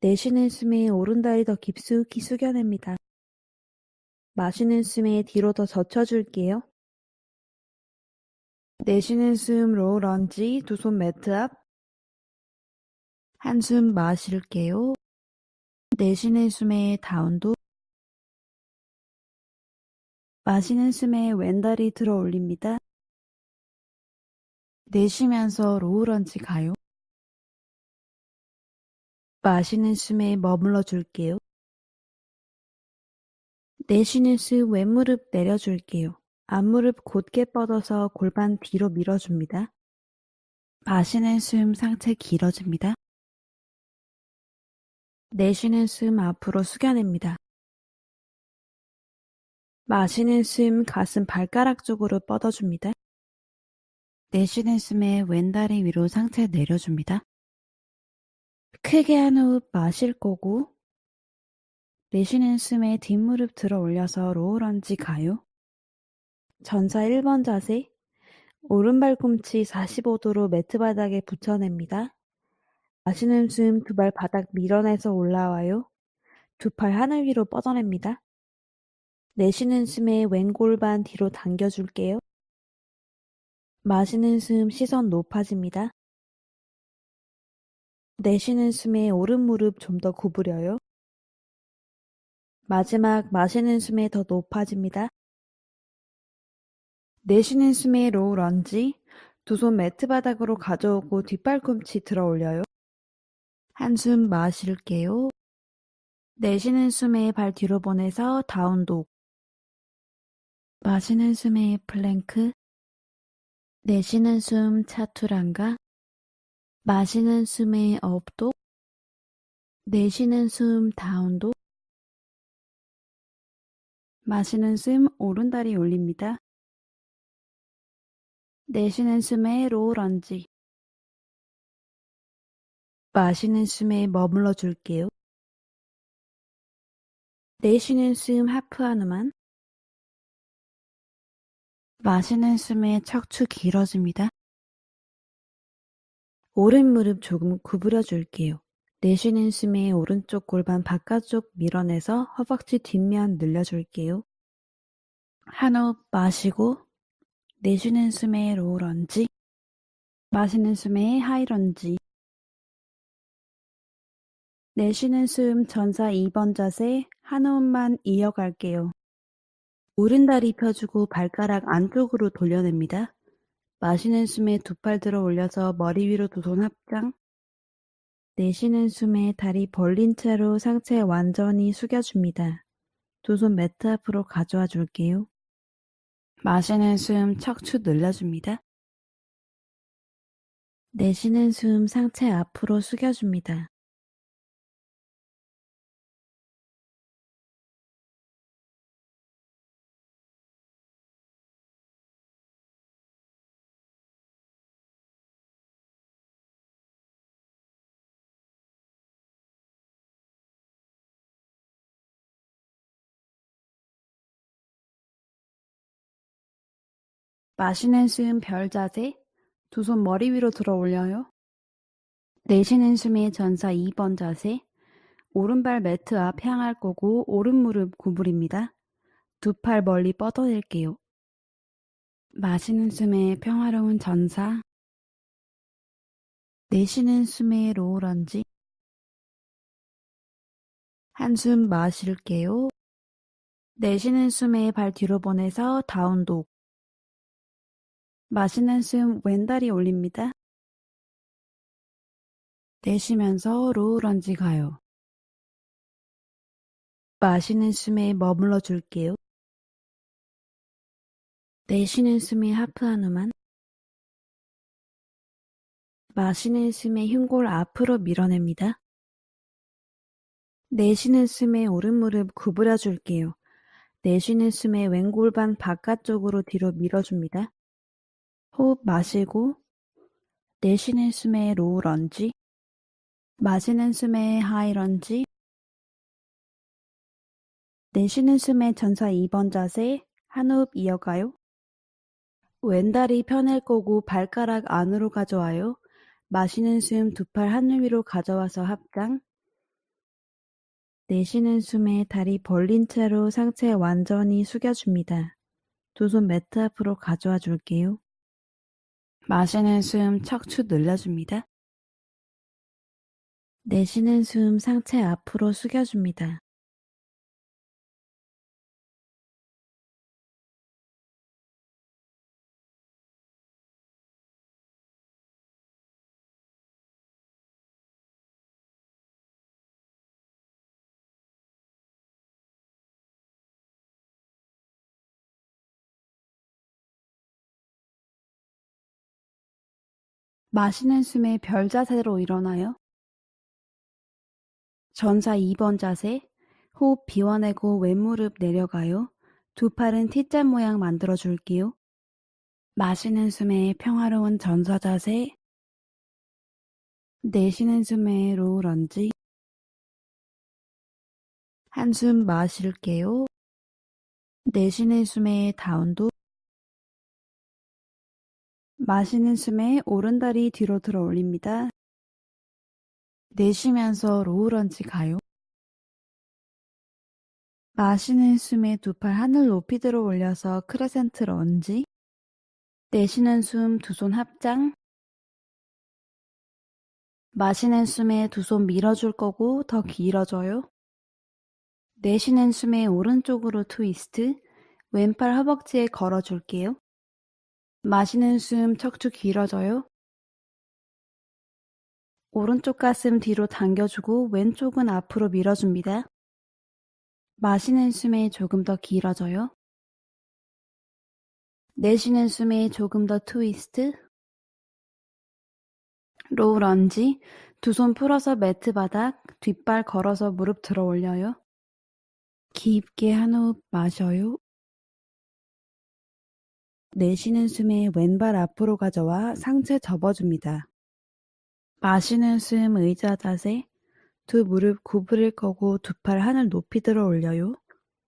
내쉬는 숨에 오른다리 더 깊숙이 숙여냅니다. 마시는 숨에 뒤로 더 젖혀줄게요. 내쉬는 숨 로우 런지 두 손 매트 앞. 한숨 마실게요. 내쉬는 숨에 다운도. 마시는 숨에 왼다리 들어 올립니다. 내쉬면서 로우 런지 가요. 마시는 숨에 머물러 줄게요. 내쉬는 숨 왼무릎 내려줄게요. 앞무릎 곧게 뻗어서 골반 뒤로 밀어줍니다. 마시는 숨 상체 길어집니다. 내쉬는 숨 앞으로 숙여냅니다. 마시는 숨 가슴 발가락 쪽으로 뻗어줍니다. 내쉬는 숨에 왼다리 위로 상체 내려줍니다. 크게 한 호흡 마실 거고 내쉬는 숨에 뒷무릎 들어 올려서 로우 런지 가요. 전사 1번 자세. 오른발 꿈치 45도로 매트 바닥에 붙여냅니다. 마시는 숨 두 발 바닥 밀어내서 올라와요. 두 팔 하늘 위로 뻗어냅니다. 내쉬는 숨에 왼골반 뒤로 당겨줄게요. 마시는 숨 시선 높아집니다. 내쉬는 숨에 오른 무릎 좀 더 구부려요. 마지막 마시는 숨에 더 높아집니다. 내쉬는 숨에 로우 런지. 두 손 매트 바닥으로 가져오고 뒷발꿈치 들어 올려요. 한숨 마실게요. 내쉬는 숨에 발 뒤로 보내서 다운독. 마시는 숨에 플랭크. 내쉬는 숨 차투란가. 마시는 숨에 업독. 내쉬는 숨 다운독. 마시는 숨 오른다리 올립니다. 내쉬는 숨에 로우 런지. 마시는 숨에 머물러 줄게요. 내쉬는 숨 하프 하누만. 마시는 숨에 척추 길어집니다. 오른 무릎 조금 구부려 줄게요. 내쉬는 숨에 오른쪽 골반 바깥쪽 밀어내서 허벅지 뒷면 늘려줄게요. 한 호흡 마시고 내쉬는 숨에 로우 런지. 마시는 숨에 하이 런지. 내쉬는 숨 전사 2번 자세 한 호흡만 이어갈게요. 오른다리 펴주고 발가락 안쪽으로 돌려냅니다. 마시는 숨에 두 팔 들어 올려서 머리 위로 두 손 합장. 내쉬는 숨에 다리 벌린 채로 상체 완전히 숙여줍니다. 두 손 매트 앞으로 가져와 줄게요. 마시는 숨 척추 늘려줍니다. 내쉬는 숨 상체 앞으로 숙여줍니다. 마시는 숨 별 자세. 두 손 머리 위로 들어 올려요. 내쉬는 숨에 전사 2번 자세. 오른발 매트 앞 향할 거고 오른 무릎 구부립니다. 두 팔 멀리 뻗어낼게요. 마시는 숨에 평화로운 전사. 내쉬는 숨에 로우 런지. 한숨 마실게요. 내쉬는 숨에 발 뒤로 보내서 다운독. 마시는 숨 왼다리 올립니다. 내쉬면서 로우 런지 가요. 마시는 숨에 머물러 줄게요. 내쉬는 숨에 하프 한우만. 마시는 숨에 흉골 앞으로 밀어냅니다. 내쉬는 숨에 오른 무릎 구부려 줄게요. 내쉬는 숨에 왼골반 바깥쪽으로 뒤로 밀어줍니다. 호흡 마시고 내쉬는 숨에 로우 런지. 마시는 숨에 하이 런지. 내쉬는 숨에 전사 2번 자세. 한 호흡 이어가요. 왼다리 펴낼 거고 발가락 안으로 가져와요. 마시는 숨 두 팔 하늘 위로 가져와서 합장. 내쉬는 숨에 다리 벌린 채로 상체 완전히 숙여줍니다. 두 손 매트 앞으로 가져와 줄게요. 마시는 숨 척추 늘려줍니다. 내쉬는 숨 상체 앞으로 숙여줍니다. 마시는 숨에 별 자세로 일어나요. 전사 2번 자세. 호흡 비워내고 왼무릎 내려가요. 두 팔은 T자 모양 만들어 줄게요. 마시는 숨에 평화로운 전사 자세. 내쉬는 숨에 로우 런지. 한숨 마실게요. 내쉬는 숨에 다운도. 마시는 숨에 오른다리 뒤로 들어 올립니다. 내쉬면서 로우 런지 가요. 마시는 숨에 두 팔 하늘 높이 들어 올려서 크레센트 런지. 내쉬는 숨 두 손 합장. 마시는 숨에 두 손 밀어줄 거고 더 길어져요. 내쉬는 숨에 오른쪽으로 트위스트. 왼팔 허벅지에 걸어줄게요. 마시는 숨 척추 길어져요. 오른쪽 가슴 뒤로 당겨주고 왼쪽은 앞으로 밀어줍니다. 마시는 숨에 조금 더 길어져요. 내쉬는 숨에 조금 더 트위스트. 로우 런지. 두 손 풀어서 매트 바닥, 뒷발 걸어서 무릎 들어 올려요. 깊게 한 호흡 마셔요. 내쉬는 숨에 왼발 앞으로 가져와 상체 접어줍니다. 마시는 숨 의자 자세. 두 무릎 구부릴 거고 두 팔 하늘 높이 들어 올려요.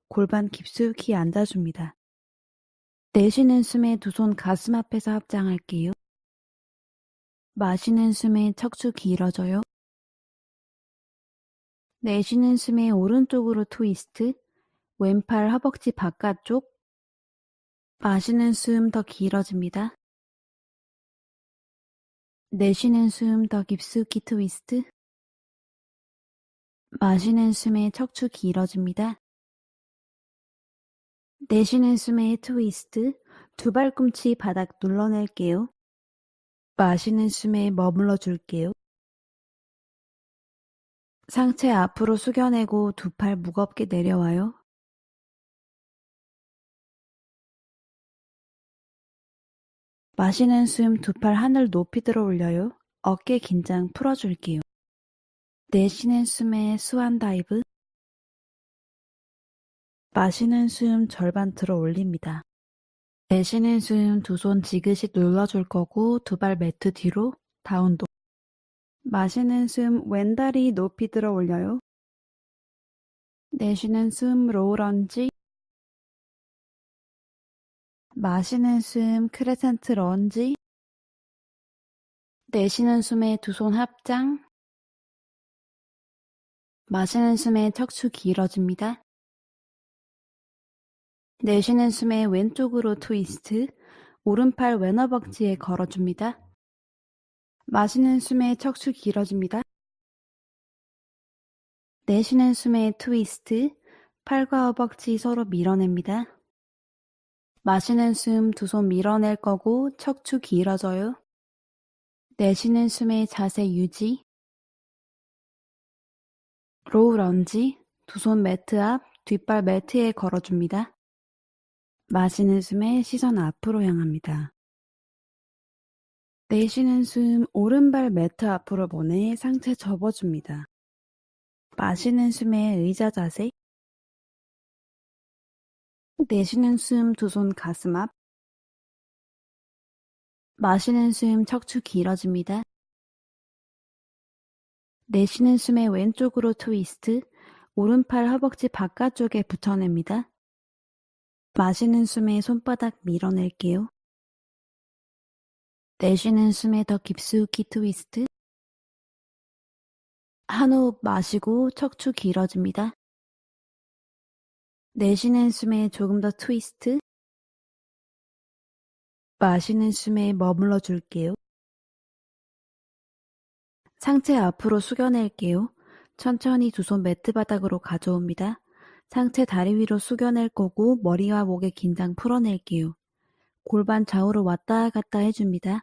골반 깊숙이 앉아줍니다. 내쉬는 숨에 두 손 가슴 앞에서 합장할게요. 마시는 숨에 척추 길어져요. 내쉬는 숨에 오른쪽으로 트위스트. 왼팔 허벅지 바깥쪽. 마시는 숨 더 길어집니다. 내쉬는 숨 더 깊숙이 트위스트. 마시는 숨에 척추 길어집니다. 내쉬는 숨에 트위스트. 두 발꿈치 바닥 눌러낼게요. 마시는 숨에 머물러 줄게요. 상체 앞으로 숙여내고 두 팔 무겁게 내려와요. 마시는 숨 두 팔 하늘 높이 들어 올려요. 어깨 긴장 풀어줄게요. 내쉬는 숨에 수완 다이브. 마시는 숨 절반 들어 올립니다. 내쉬는 숨 두 손 지그시 눌러줄 거고 두 발 매트 뒤로 다운독. 마시는 숨 왼다리 높이 들어 올려요. 내쉬는 숨 로우 런지. 마시는 숨 크레센트 런지, 내쉬는 숨에 두 손 합장, 마시는 숨에 척추 길어집니다. 내쉬는 숨에 왼쪽으로 트위스트, 오른팔 왼허벅지에 걸어줍니다. 마시는 숨에 척추 길어집니다. 내쉬는 숨에 트위스트, 팔과 허벅지 서로 밀어냅니다. 마시는 숨 두 손 밀어낼 거고 척추 길어져요. 내쉬는 숨에 자세 유지. 로우 런지, 두 손 매트 앞, 뒷발 매트에 걸어줍니다. 마시는 숨에 시선 앞으로 향합니다. 내쉬는 숨 오른발 매트 앞으로 보내 상체 접어줍니다. 마시는 숨에 의자 자세. 내쉬는 숨 두 손 가슴 앞. 마시는 숨 척추 길어집니다. 내쉬는 숨에 왼쪽으로 트위스트, 오른팔 허벅지 바깥쪽에 붙여냅니다. 마시는 숨에 손바닥 밀어낼게요. 내쉬는 숨에 더 깊숙이 트위스트. 한 호흡 마시고 척추 길어집니다. 내쉬는 숨에 조금 더 트위스트. 마시는 숨에 머물러 줄게요. 상체 앞으로 숙여낼게요. 천천히 두 손 매트 바닥으로 가져옵니다. 상체 다리 위로 숙여낼 거고 머리와 목의 긴장 풀어낼게요. 골반 좌우로 왔다 갔다 해줍니다.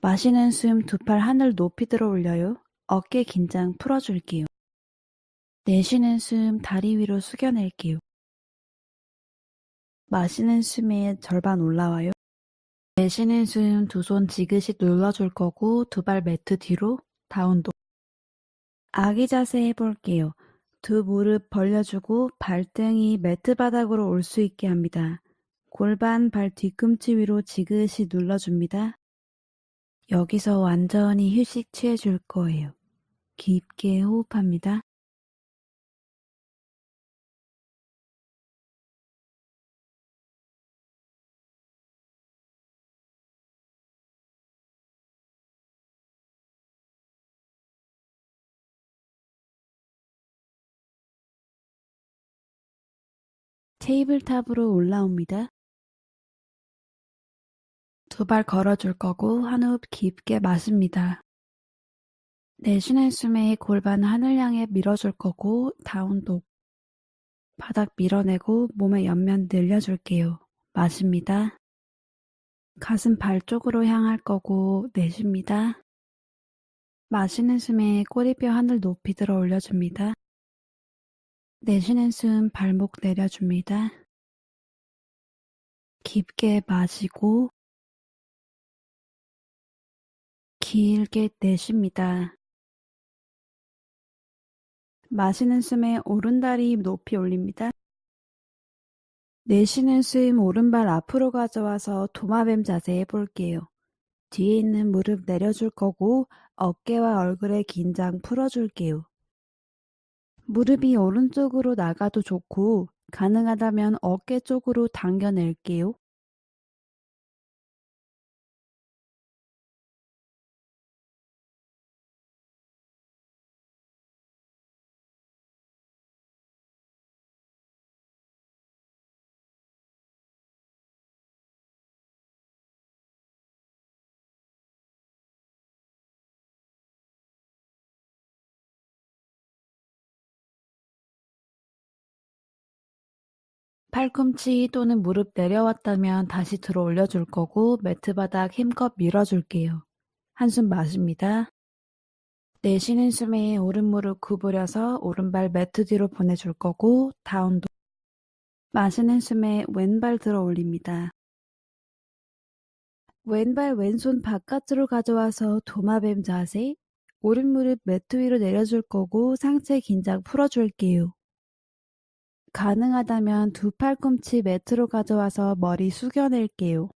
마시는 숨 두 팔 하늘 높이 들어 올려요. 어깨 긴장 풀어줄게요. 내쉬는 숨 다리 위로 숙여낼게요. 마시는 숨에 절반 올라와요. 내쉬는 숨 두 손 지그시 눌러줄 거고 두 발 매트 뒤로 다운도. 아기 자세 해볼게요. 두 무릎 벌려주고 발등이 매트 바닥으로 올 수 있게 합니다. 골반 발 뒤꿈치 위로 지그시 눌러줍니다. 여기서 완전히 휴식 취해줄 거예요. 깊게 호흡합니다. 테이블탑으로 올라옵니다. 두 발 걸어줄 거고 한 호흡 깊게 마십니다. 내쉬는 숨에 골반 하늘 향해 밀어줄 거고 다운독. 바닥 밀어내고 몸의 옆면 늘려줄게요. 마십니다. 가슴 발 쪽으로 향할 거고 내쉽니다. 마시는 숨에 꼬리뼈 하늘 높이 들어 올려줍니다. 내쉬는 숨 발목 내려줍니다. 깊게 마시고 길게 내쉽니다. 마시는 숨에 오른다리 높이 올립니다. 내쉬는 숨 오른발 앞으로 가져와서 도마뱀 자세 해볼게요. 뒤에 있는 무릎 내려줄 거고 어깨와 얼굴의 긴장 풀어줄게요. 무릎이 오른쪽으로 나가도 좋고 가능하다면 어깨 쪽으로 당겨낼게요. 팔꿈치 또는 무릎 내려왔다면 다시 들어 올려줄 거고 매트 바닥 힘껏 밀어줄게요. 한숨 마십니다. 내쉬는 숨에 오른 무릎 구부려서 오른발 매트 뒤로 보내줄 거고 다운도. 마시는 숨에 왼발 들어 올립니다. 왼발 왼손 바깥으로 가져와서 도마뱀 자세. 오른 무릎 매트 위로 내려줄 거고 상체 긴장 풀어줄게요. 가능하다면 두 팔꿈치 매트로 가져와서 머리 숙여낼게요.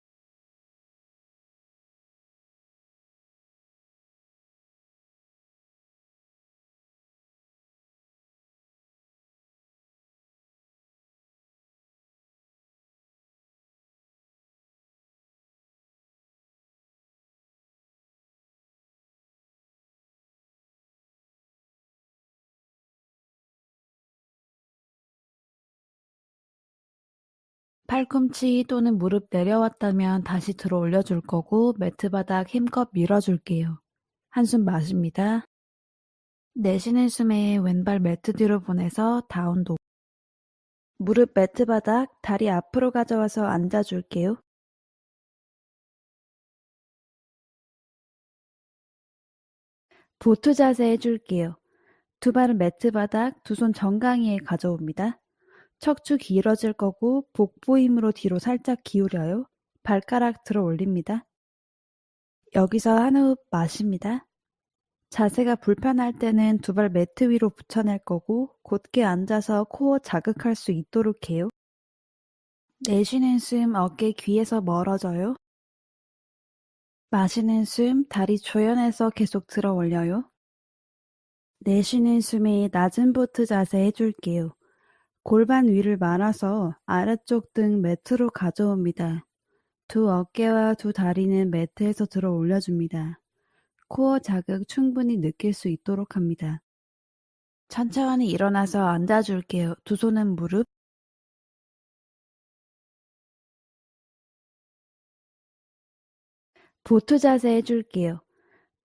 팔꿈치 또는 무릎 내려왔다면 다시 들어 올려줄 거고 매트 바닥 힘껏 밀어줄게요. 한숨 마십니다. 내쉬는 숨에 왼발 매트 뒤로 보내서 다운 도. 무릎 매트 바닥 다리 앞으로 가져와서 앉아줄게요. 보트 자세 해줄게요. 두 발은 매트 바닥, 두 손 정강이에 가져옵니다. 척추 길어질 거고 복부 힘으로 뒤로 살짝 기울여요. 발가락 들어 올립니다. 여기서 한 호흡 마십니다. 자세가 불편할 때는 두 발 매트 위로 붙여낼 거고 곧게 앉아서 코어 자극할 수 있도록 해요. 내쉬는 숨 어깨 귀에서 멀어져요. 마시는 숨 다리 조연해서 계속 들어 올려요. 내쉬는 숨에 낮은 보트 자세 해줄게요. 골반 위를 말아서 아래쪽 등 매트로 가져옵니다. 두 어깨와 두 다리는 매트에서 들어 올려줍니다. 코어 자극 충분히 느낄 수 있도록 합니다. 천천히 일어나서 앉아줄게요. 두 손은 무릎. 보트 자세 해줄게요.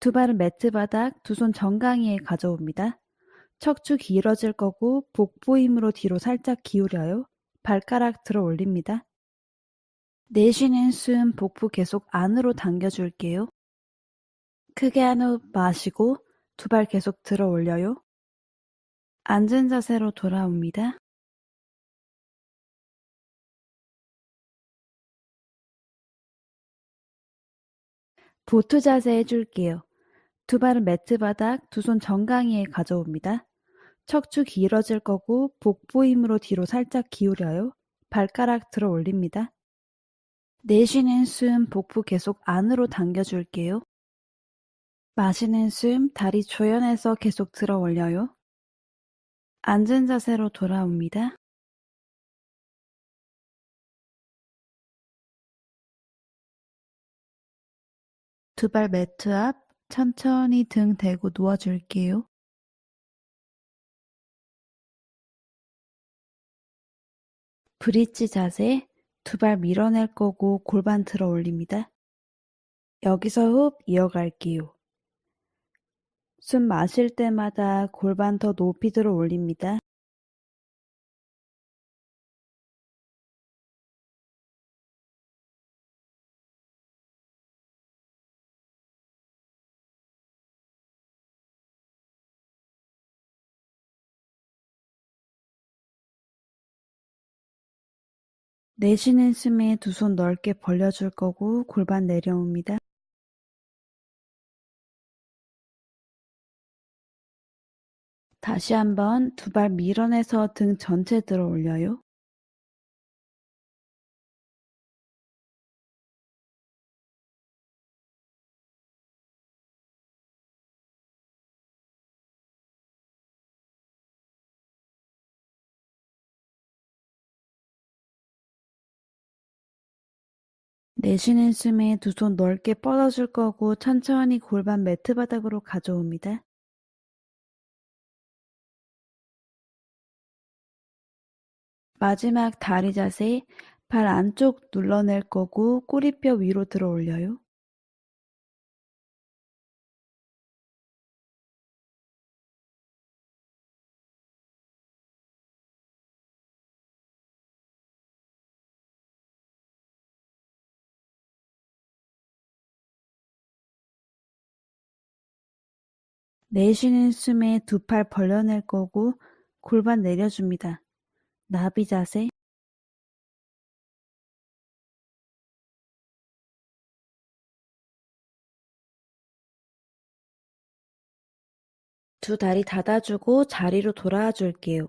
두 발은 매트 바닥, 두 손 정강이에 가져옵니다. 척추 길어질 거고 복부 힘으로 뒤로 살짝 기울여요. 발가락 들어 올립니다. 내쉬는 숨 복부 계속 안으로 당겨줄게요. 크게 한 호흡 마시고 두 발 계속 들어 올려요. 앉은 자세로 돌아옵니다. 보트 자세 해줄게요. 두 발은 매트 바닥, 두 손 정강이에 가져옵니다. 척추 길어질 거고 복부 힘으로 뒤로 살짝 기울여요. 발가락 들어 올립니다. 내쉬는 숨 복부 계속 안으로 당겨줄게요. 마시는 숨 다리 조연해서 계속 들어 올려요. 앉은 자세로 돌아옵니다. 두 발 매트 앞 천천히 등 대고 누워줄게요. 브릿지 자세 두 발 밀어낼 거고 골반 들어 올립니다. 여기서 호흡 이어갈게요. 숨 마실 때마다 골반 더 높이 들어 올립니다. 내쉬는 숨에 두 손 넓게 벌려줄 거고 골반 내려옵니다. 다시 한번 두 발 밀어내서 등 전체 들어 올려요. 내쉬는 숨에 두 손 넓게 뻗어줄 거고 천천히 골반 매트 바닥으로 가져옵니다. 마지막 다리 자세, 발 안쪽 눌러낼 거고 꼬리뼈 위로 들어 올려요. 내쉬는 숨에 두 팔 벌려낼 거고 골반 내려줍니다. 나비 자세. 두 다리 닫아주고 자리로 돌아와 줄게요.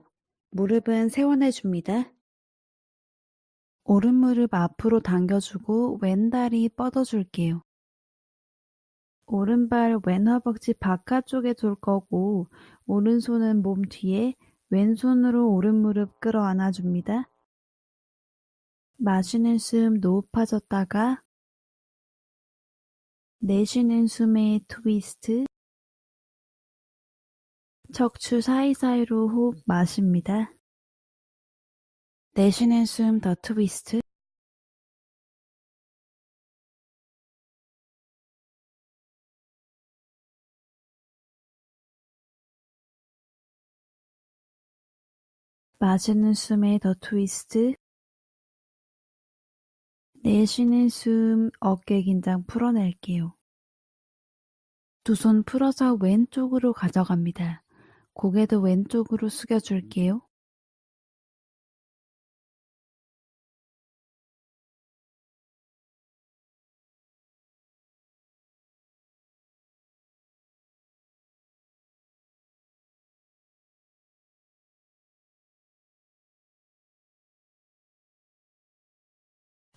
무릎은 세워내줍니다. 오른 무릎 앞으로 당겨주고 왼 다리 뻗어줄게요. 오른발 왼 허벅지 바깥쪽에 둘 거고 오른손은 몸 뒤에 왼손으로 오른 무릎 끌어안아 줍니다. 마시는 숨 높아졌다가 내쉬는 숨에 트위스트. 척추 사이사이로 호흡 마십니다. 내쉬는 숨 더 트위스트. 마시는 숨에 더 트위스트. 내쉬는 숨, 어깨 긴장 풀어낼게요. 두 손 풀어서 왼쪽으로 가져갑니다. 고개도 왼쪽으로 숙여줄게요.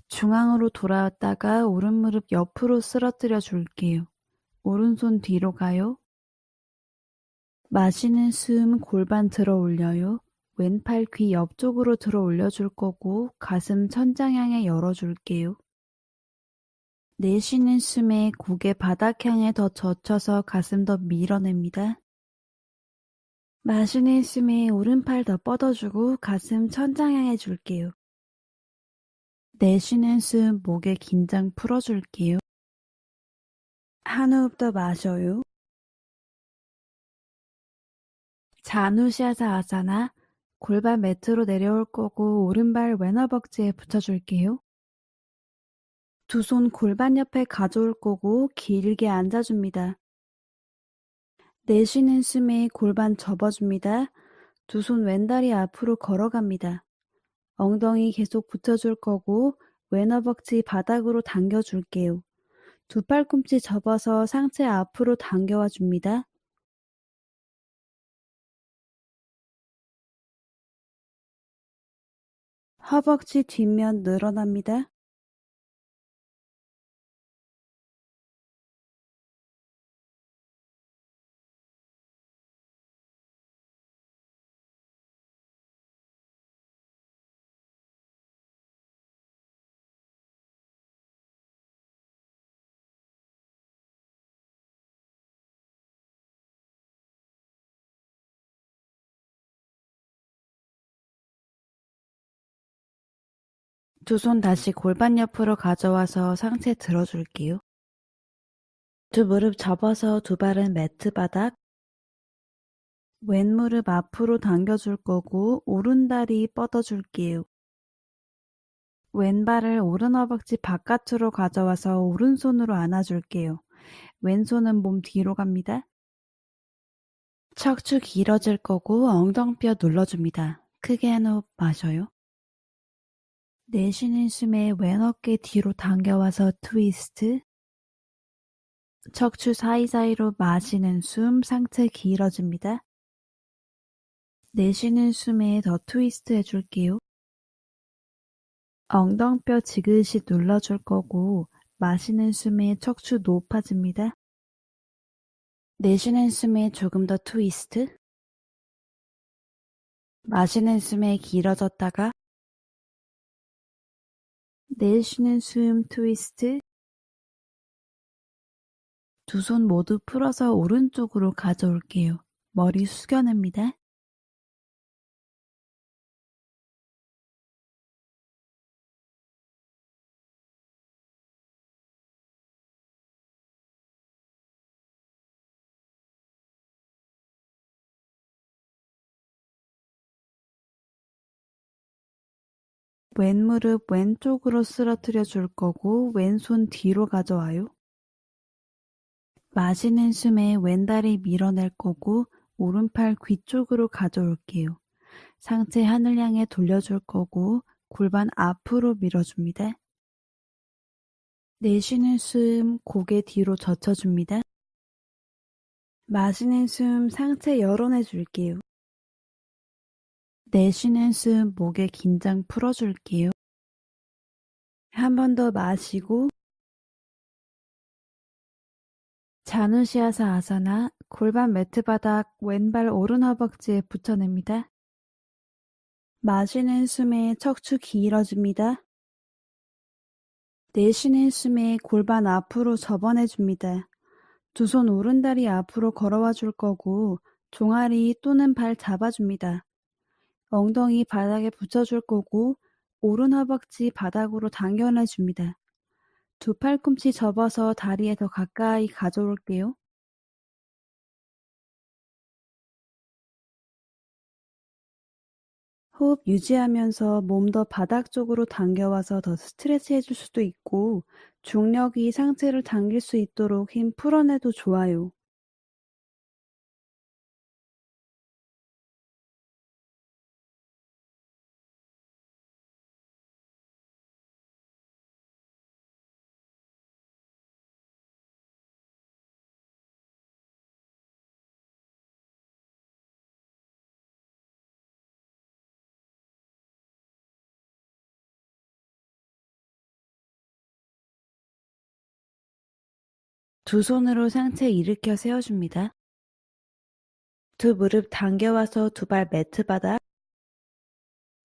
중앙으로 돌아왔다가 오른 무릎 옆으로 쓰러뜨려 줄게요. 오른손 뒤로 가요. 마시는 숨 골반 들어 올려요. 왼팔 귀 옆쪽으로 들어 올려줄 거고 가슴 천장 향해 열어줄게요. 내쉬는 숨에 고개 바닥 향해 더 젖혀서 가슴 더 밀어냅니다. 마시는 숨에 오른팔 더 뻗어주고 가슴 천장 향해 줄게요. 내쉬는 숨 목에 긴장 풀어줄게요. 한 호흡 더 마셔요. 자누시아사 아사나. 골반 매트로 내려올 거고 오른발 왼허벅지에 붙여줄게요. 두 손 골반 옆에 가져올 거고 길게 앉아줍니다. 내쉬는 숨에 골반 접어줍니다. 두 손 왼다리 앞으로 걸어갑니다. 엉덩이 계속 붙여줄 거고 왼허벅지 바닥으로 당겨줄게요. 두 팔꿈치 접어서 상체 앞으로 당겨와 줍니다. 허벅지 뒷면 늘어납니다. 두 손 다시 골반 옆으로 가져와서 상체 들어줄게요. 두 무릎 접어서 두 발은 매트 바닥. 왼 무릎 앞으로 당겨줄 거고 오른 다리 뻗어줄게요. 왼발을 오른 허벅지 바깥으로 가져와서 오른손으로 안아줄게요. 왼손은 몸 뒤로 갑니다. 척추 길어질 거고 엉덩뼈 눌러줍니다. 크게 한 호흡 마셔요. 내쉬는 숨에 왼 어깨 뒤로 당겨와서 트위스트. 척추 사이사이로 마시는 숨, 상체 길어집니다. 내쉬는 숨에 더 트위스트 해줄게요. 엉덩뼈 지그시 눌러줄 거고 마시는 숨에 척추 높아집니다. 내쉬는 숨에 조금 더 트위스트. 마시는 숨에 길어졌다가 내쉬는 숨 트위스트. 두 손 모두 풀어서 오른쪽으로 가져올게요. 머리 숙여냅니다. 왼 무릎 왼쪽으로 쓰러뜨려 줄 거고 왼손 뒤로 가져와요. 마시는 숨에 왼다리 밀어낼 거고 오른팔 귀 쪽으로 가져올게요. 상체 하늘 향해 돌려줄 거고 골반 앞으로 밀어줍니다. 내쉬는 숨 고개 뒤로 젖혀줍니다. 마시는 숨 상체 열어내 줄게요. 내쉬는 숨 목에 긴장 풀어줄게요. 한 번 더 마시고 자누시아사 아사나. 골반 매트 바닥 왼발 오른 허벅지에 붙여냅니다. 마시는 숨에 척추 길어집니다. 내쉬는 숨에 골반 앞으로 접어내줍니다. 두 손 오른다리 앞으로 걸어와 줄 거고 종아리 또는 발 잡아줍니다. 엉덩이 바닥에 붙여줄 거고 오른 허벅지 바닥으로 당겨내줍니다. 두 팔꿈치 접어서 다리에 더 가까이 가져올게요. 호흡 유지하면서 몸 더 바닥 쪽으로 당겨와서 더 스트레치 해줄 수도 있고, 중력이 상체를 당길 수 있도록 힘 풀어내도 좋아요. 두 손으로 상체 일으켜 세워줍니다. 두 무릎 당겨와서 두 발 매트 바닥,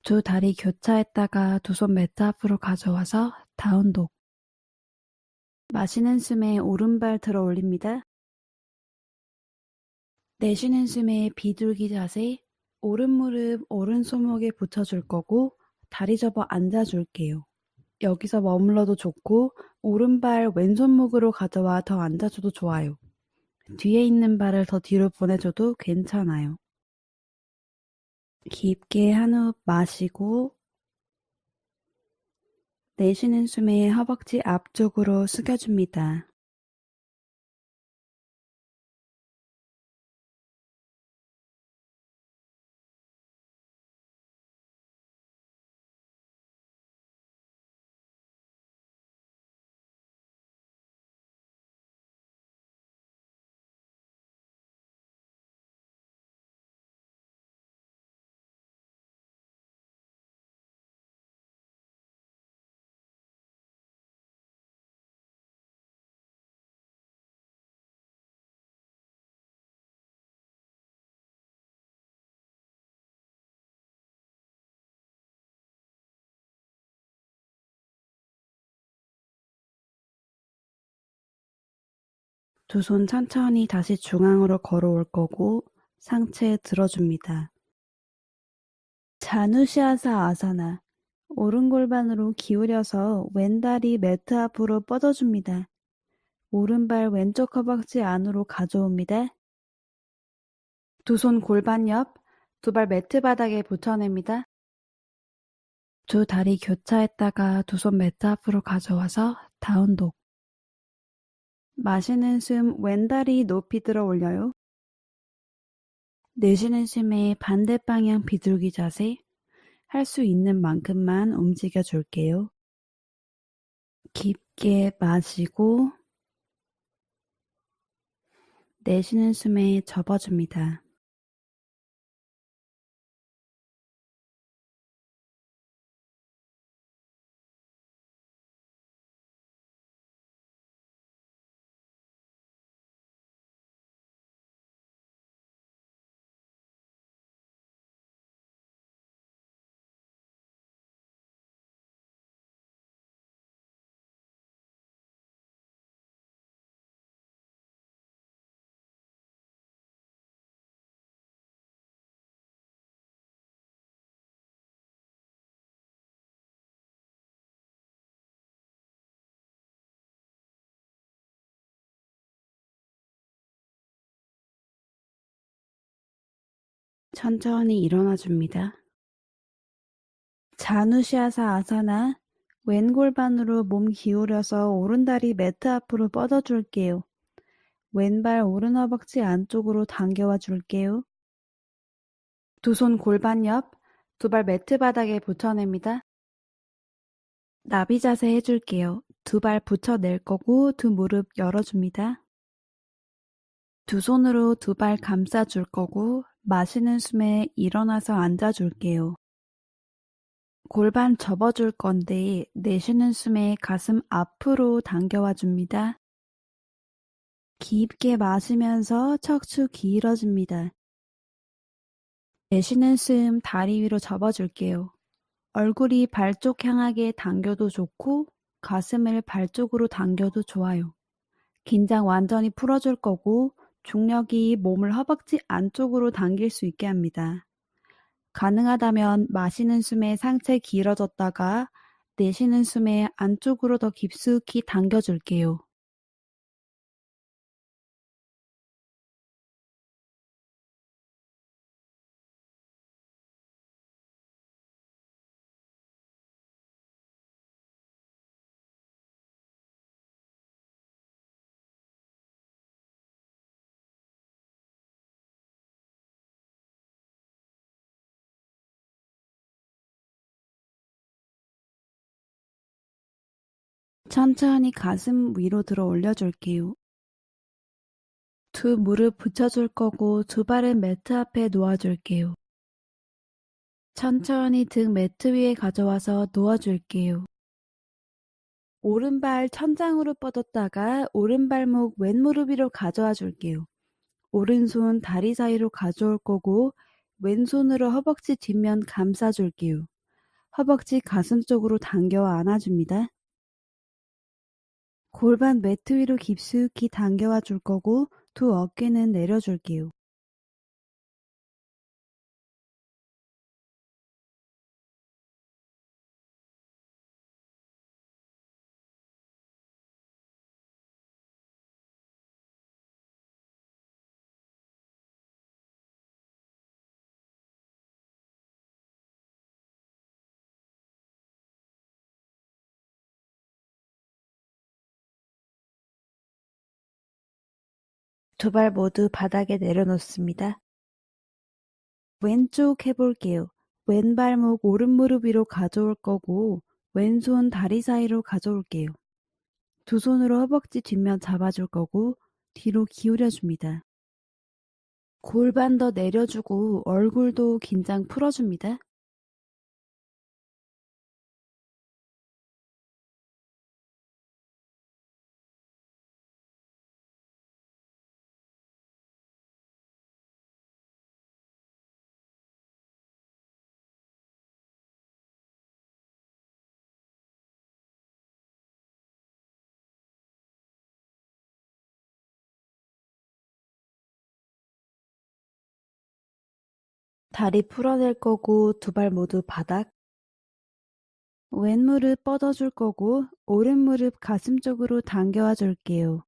두 다리 교차했다가 두 손 매트 앞으로 가져와서 다운독. 마시는 숨에 오른발 들어 올립니다. 내쉬는 숨에 비둘기 자세, 오른 무릎 오른 손목에 붙여줄 거고 다리 접어 앉아줄게요. 여기서 머물러도 좋고 오른발 왼손목으로 가져와 더 앉아줘도 좋아요. 뒤에 있는 발을 더 뒤로 보내줘도 괜찮아요. 깊게 한 호흡 마시고 내쉬는 숨에 허벅지 앞쪽으로 숙여줍니다. 두 손 천천히 다시 중앙으로 걸어올 거고 상체 들어줍니다. 자누시아사 아사나. 오른 골반으로 기울여서 왼다리 매트 앞으로 뻗어줍니다. 오른발 왼쪽 허벅지 안으로 가져옵니다. 두 손 골반 옆, 두 발 매트 바닥에 붙여냅니다. 두 다리 교차했다가 두 손 매트 앞으로 가져와서 다운독. 마시는 숨 왼다리 높이 들어 올려요. 내쉬는 숨에 반대 방향 비둘기 자세. 할 수 있는 만큼만 움직여 줄게요. 깊게 마시고 내쉬는 숨에 접어줍니다. 천천히 일어나 줍니다. 자누시아사 아사나. 왼 골반으로 몸 기울여서 오른다리 매트 앞으로 뻗어줄게요. 왼발 오른 허벅지 안쪽으로 당겨와 줄게요. 두 손 골반 옆, 두 발 매트 바닥에 붙여냅니다. 나비 자세 해줄게요. 두 발 붙여낼 거고 두 무릎 열어줍니다. 두 손으로 두 발 감싸줄 거고 마시는 숨에 일어나서 앉아줄게요. 골반 접어줄 건데 내쉬는 숨에 가슴 앞으로 당겨와 줍니다. 깊게 마시면서 척추 길어집니다. 내쉬는 숨 다리 위로 접어줄게요. 얼굴이 발 쪽 향하게 당겨도 좋고 가슴을 발 쪽으로 당겨도 좋아요. 긴장 완전히 풀어줄 거고 중력이 몸을 허벅지 안쪽으로 당길 수 있게 합니다. 가능하다면 마시는 숨에 상체 길어졌다가 내쉬는 숨에 안쪽으로 더 깊숙이 당겨줄게요. 천천히 가슴 위로 들어 올려줄게요. 두 무릎 붙여줄 거고 두 발은 매트 앞에 놓아줄게요. 천천히 등 매트 위에 가져와서 놓아줄게요. 오른발 천장으로 뻗었다가 오른발목 왼무릎 위로 가져와 줄게요. 오른손 다리 사이로 가져올 거고 왼손으로 허벅지 뒷면 감싸줄게요. 허벅지 가슴 쪽으로 당겨와 안아줍니다. 골반 매트 위로 깊숙이 당겨와 줄 거고 두 어깨는 내려줄게요. 두 발 모두 바닥에 내려놓습니다. 왼쪽 해볼게요. 왼발목 오른무릎 위로 가져올 거고 왼손 다리 사이로 가져올게요. 두 손으로 허벅지 뒷면 잡아줄 거고 뒤로 기울여줍니다. 골반 더 내려주고 얼굴도 긴장 풀어줍니다. 다리 풀어낼 거고 두 발 모두 바닥. 왼무릎 뻗어줄 거고 오른무릎 가슴 쪽으로 당겨와 줄게요.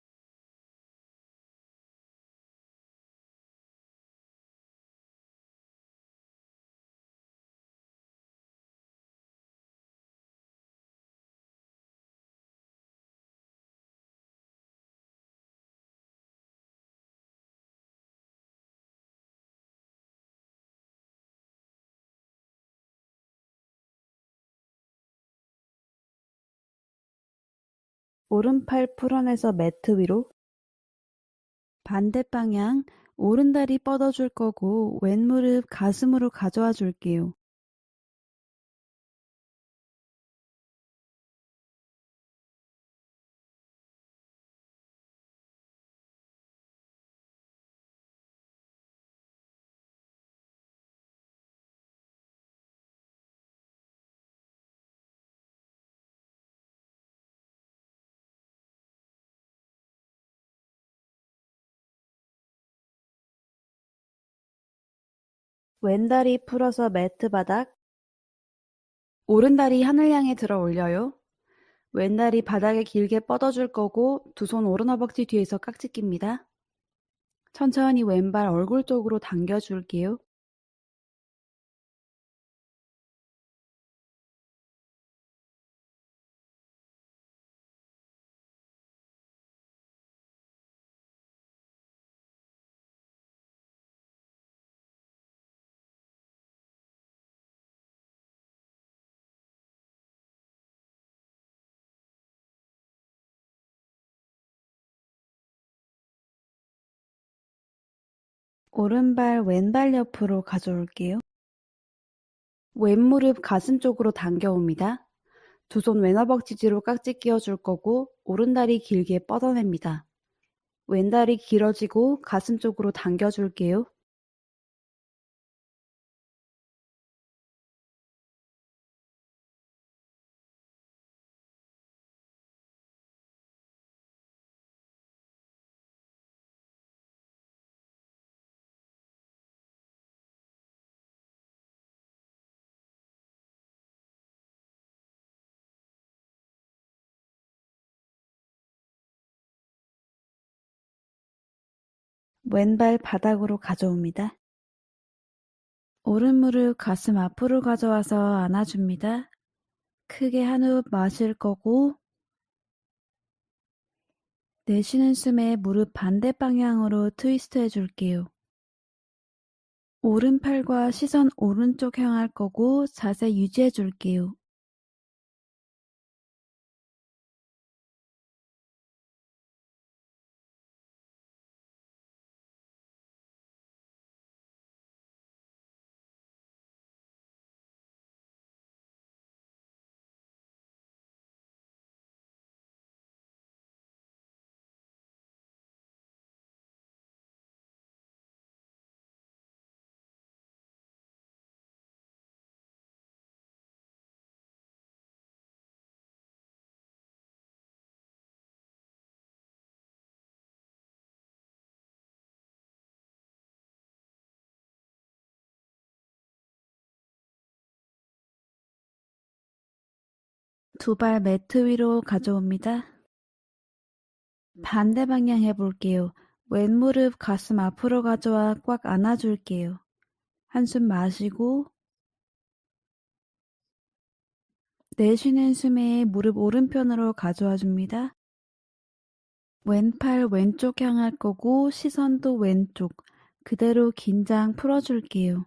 오른팔 풀어내서 매트 위로. 반대 방향 오른다리 뻗어줄 거고 왼무릎 가슴으로 가져와 줄게요. 왼다리 풀어서 매트 바닥. 오른다리 하늘 향해 들어 올려요. 왼다리 바닥에 길게 뻗어줄 거고 두 손 오른 허벅지 뒤에서 깍지 낍니다. 천천히 왼발 얼굴 쪽으로 당겨줄게요. 오른발 왼발 옆으로 가져올게요. 왼무릎 가슴 쪽으로 당겨옵니다. 두 손 왼허벅지 뒤로 깍지 끼워줄 거고 오른다리 길게 뻗어냅니다. 왼다리 길어지고 가슴 쪽으로 당겨줄게요. 왼발 바닥으로 가져옵니다. 오른무릎 가슴 앞으로 가져와서 안아줍니다. 크게 한 호흡 마실 거고 내쉬는 숨에 무릎 반대 방향으로 트위스트 해줄게요. 오른팔과 시선 오른쪽 향할 거고 자세 유지해 줄게요. 두 발 매트 위로 가져옵니다. 반대 방향 해볼게요. 왼 무릎 가슴 앞으로 가져와 꽉 안아줄게요. 한숨 마시고 내쉬는 숨에 무릎 오른편으로 가져와 줍니다. 왼팔 왼쪽 향할 거고 시선도 왼쪽. 그대로 긴장 풀어줄게요.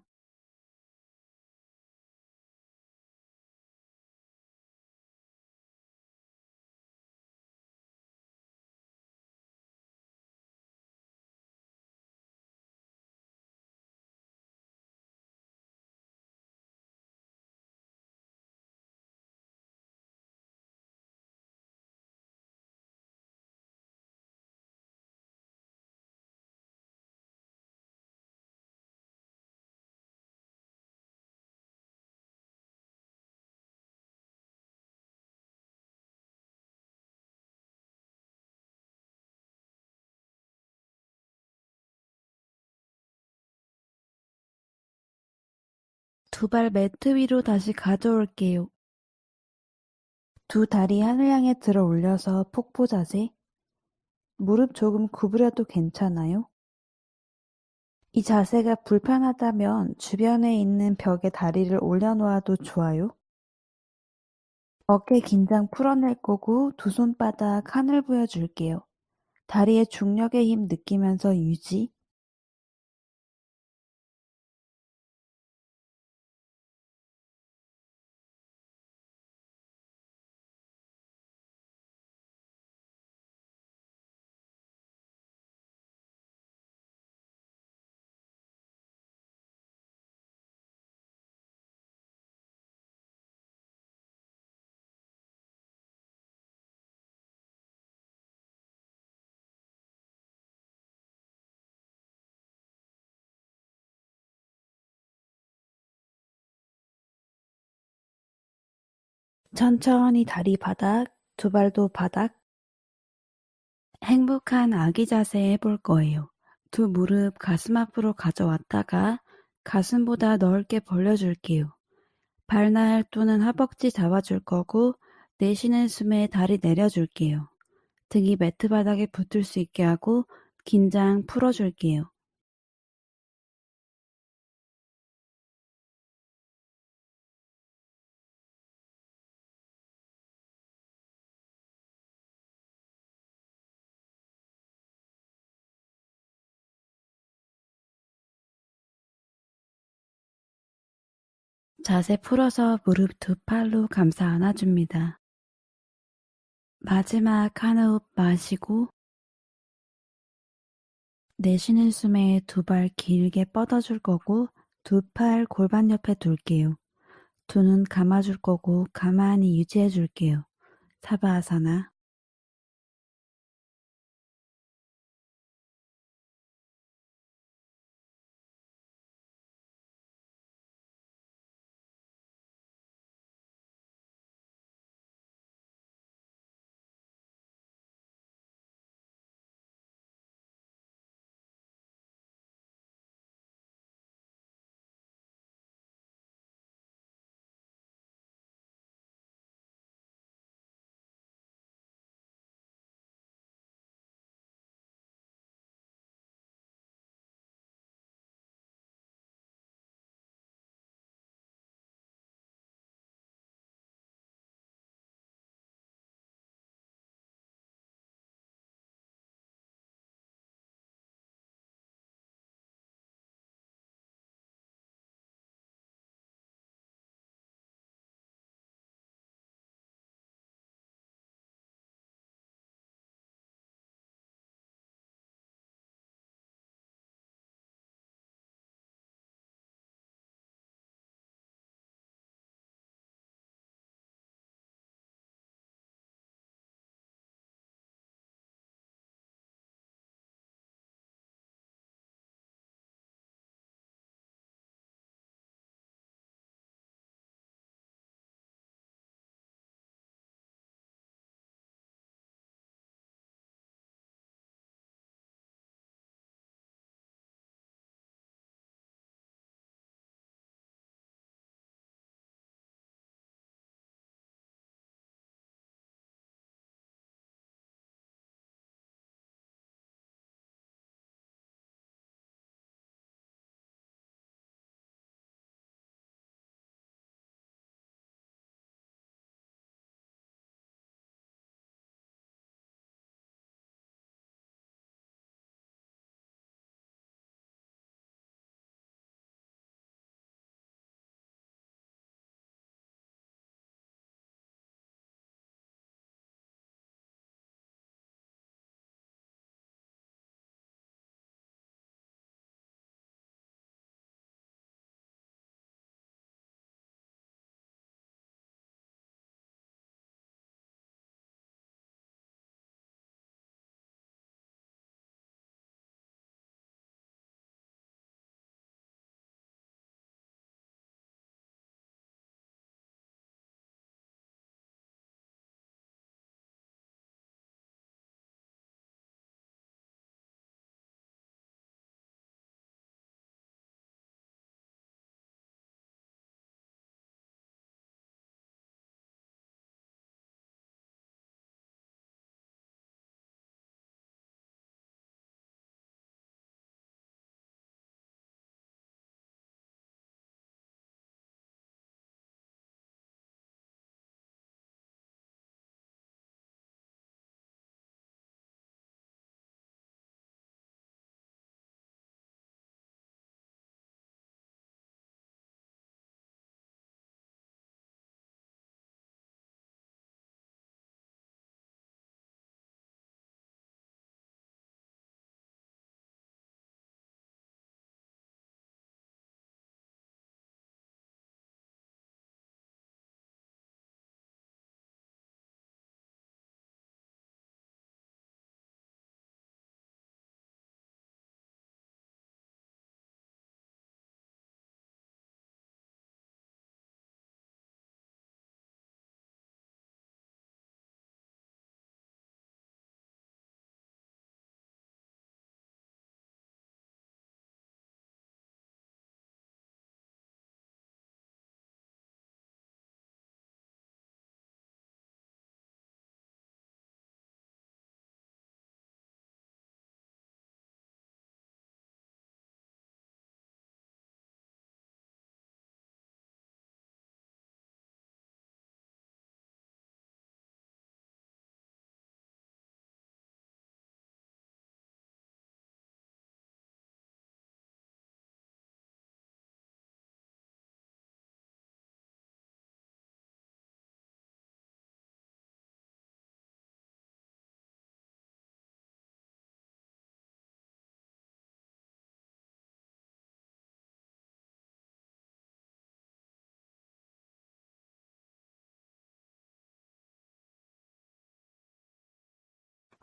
두 발 매트 위로 다시 가져올게요. 두 다리 하늘 향해 들어 올려서 폭포 자세. 무릎 조금 구부려도 괜찮아요? 이 자세가 불편하다면 주변에 있는 벽에 다리를 올려놓아도 좋아요. 어깨 긴장 풀어낼 거고 두 손바닥 하늘 보여줄게요. 다리의 중력의 힘 느끼면서 유지. 천천히 다리 바닥, 두 발도 바닥. 행복한 아기 자세 해볼 거예요. 두 무릎 가슴 앞으로 가져왔다가 가슴보다 넓게 벌려줄게요. 발날 또는 허벅지 잡아줄 거고 내쉬는 숨에 다리 내려줄게요. 등이 매트 바닥에 붙을 수 있게 하고 긴장 풀어줄게요. 자세 풀어서 무릎 두 팔로 감싸 안아줍니다. 마지막 한 호흡 마시고 내쉬는 숨에 두 발 길게 뻗어줄 거고 두 팔 골반 옆에 둘게요. 두 눈 감아줄 거고 가만히 유지해 줄게요. 사바아사나.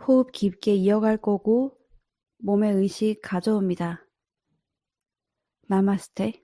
호흡 깊게 이어갈 거고 몸의 의식 가져옵니다. 나마스테.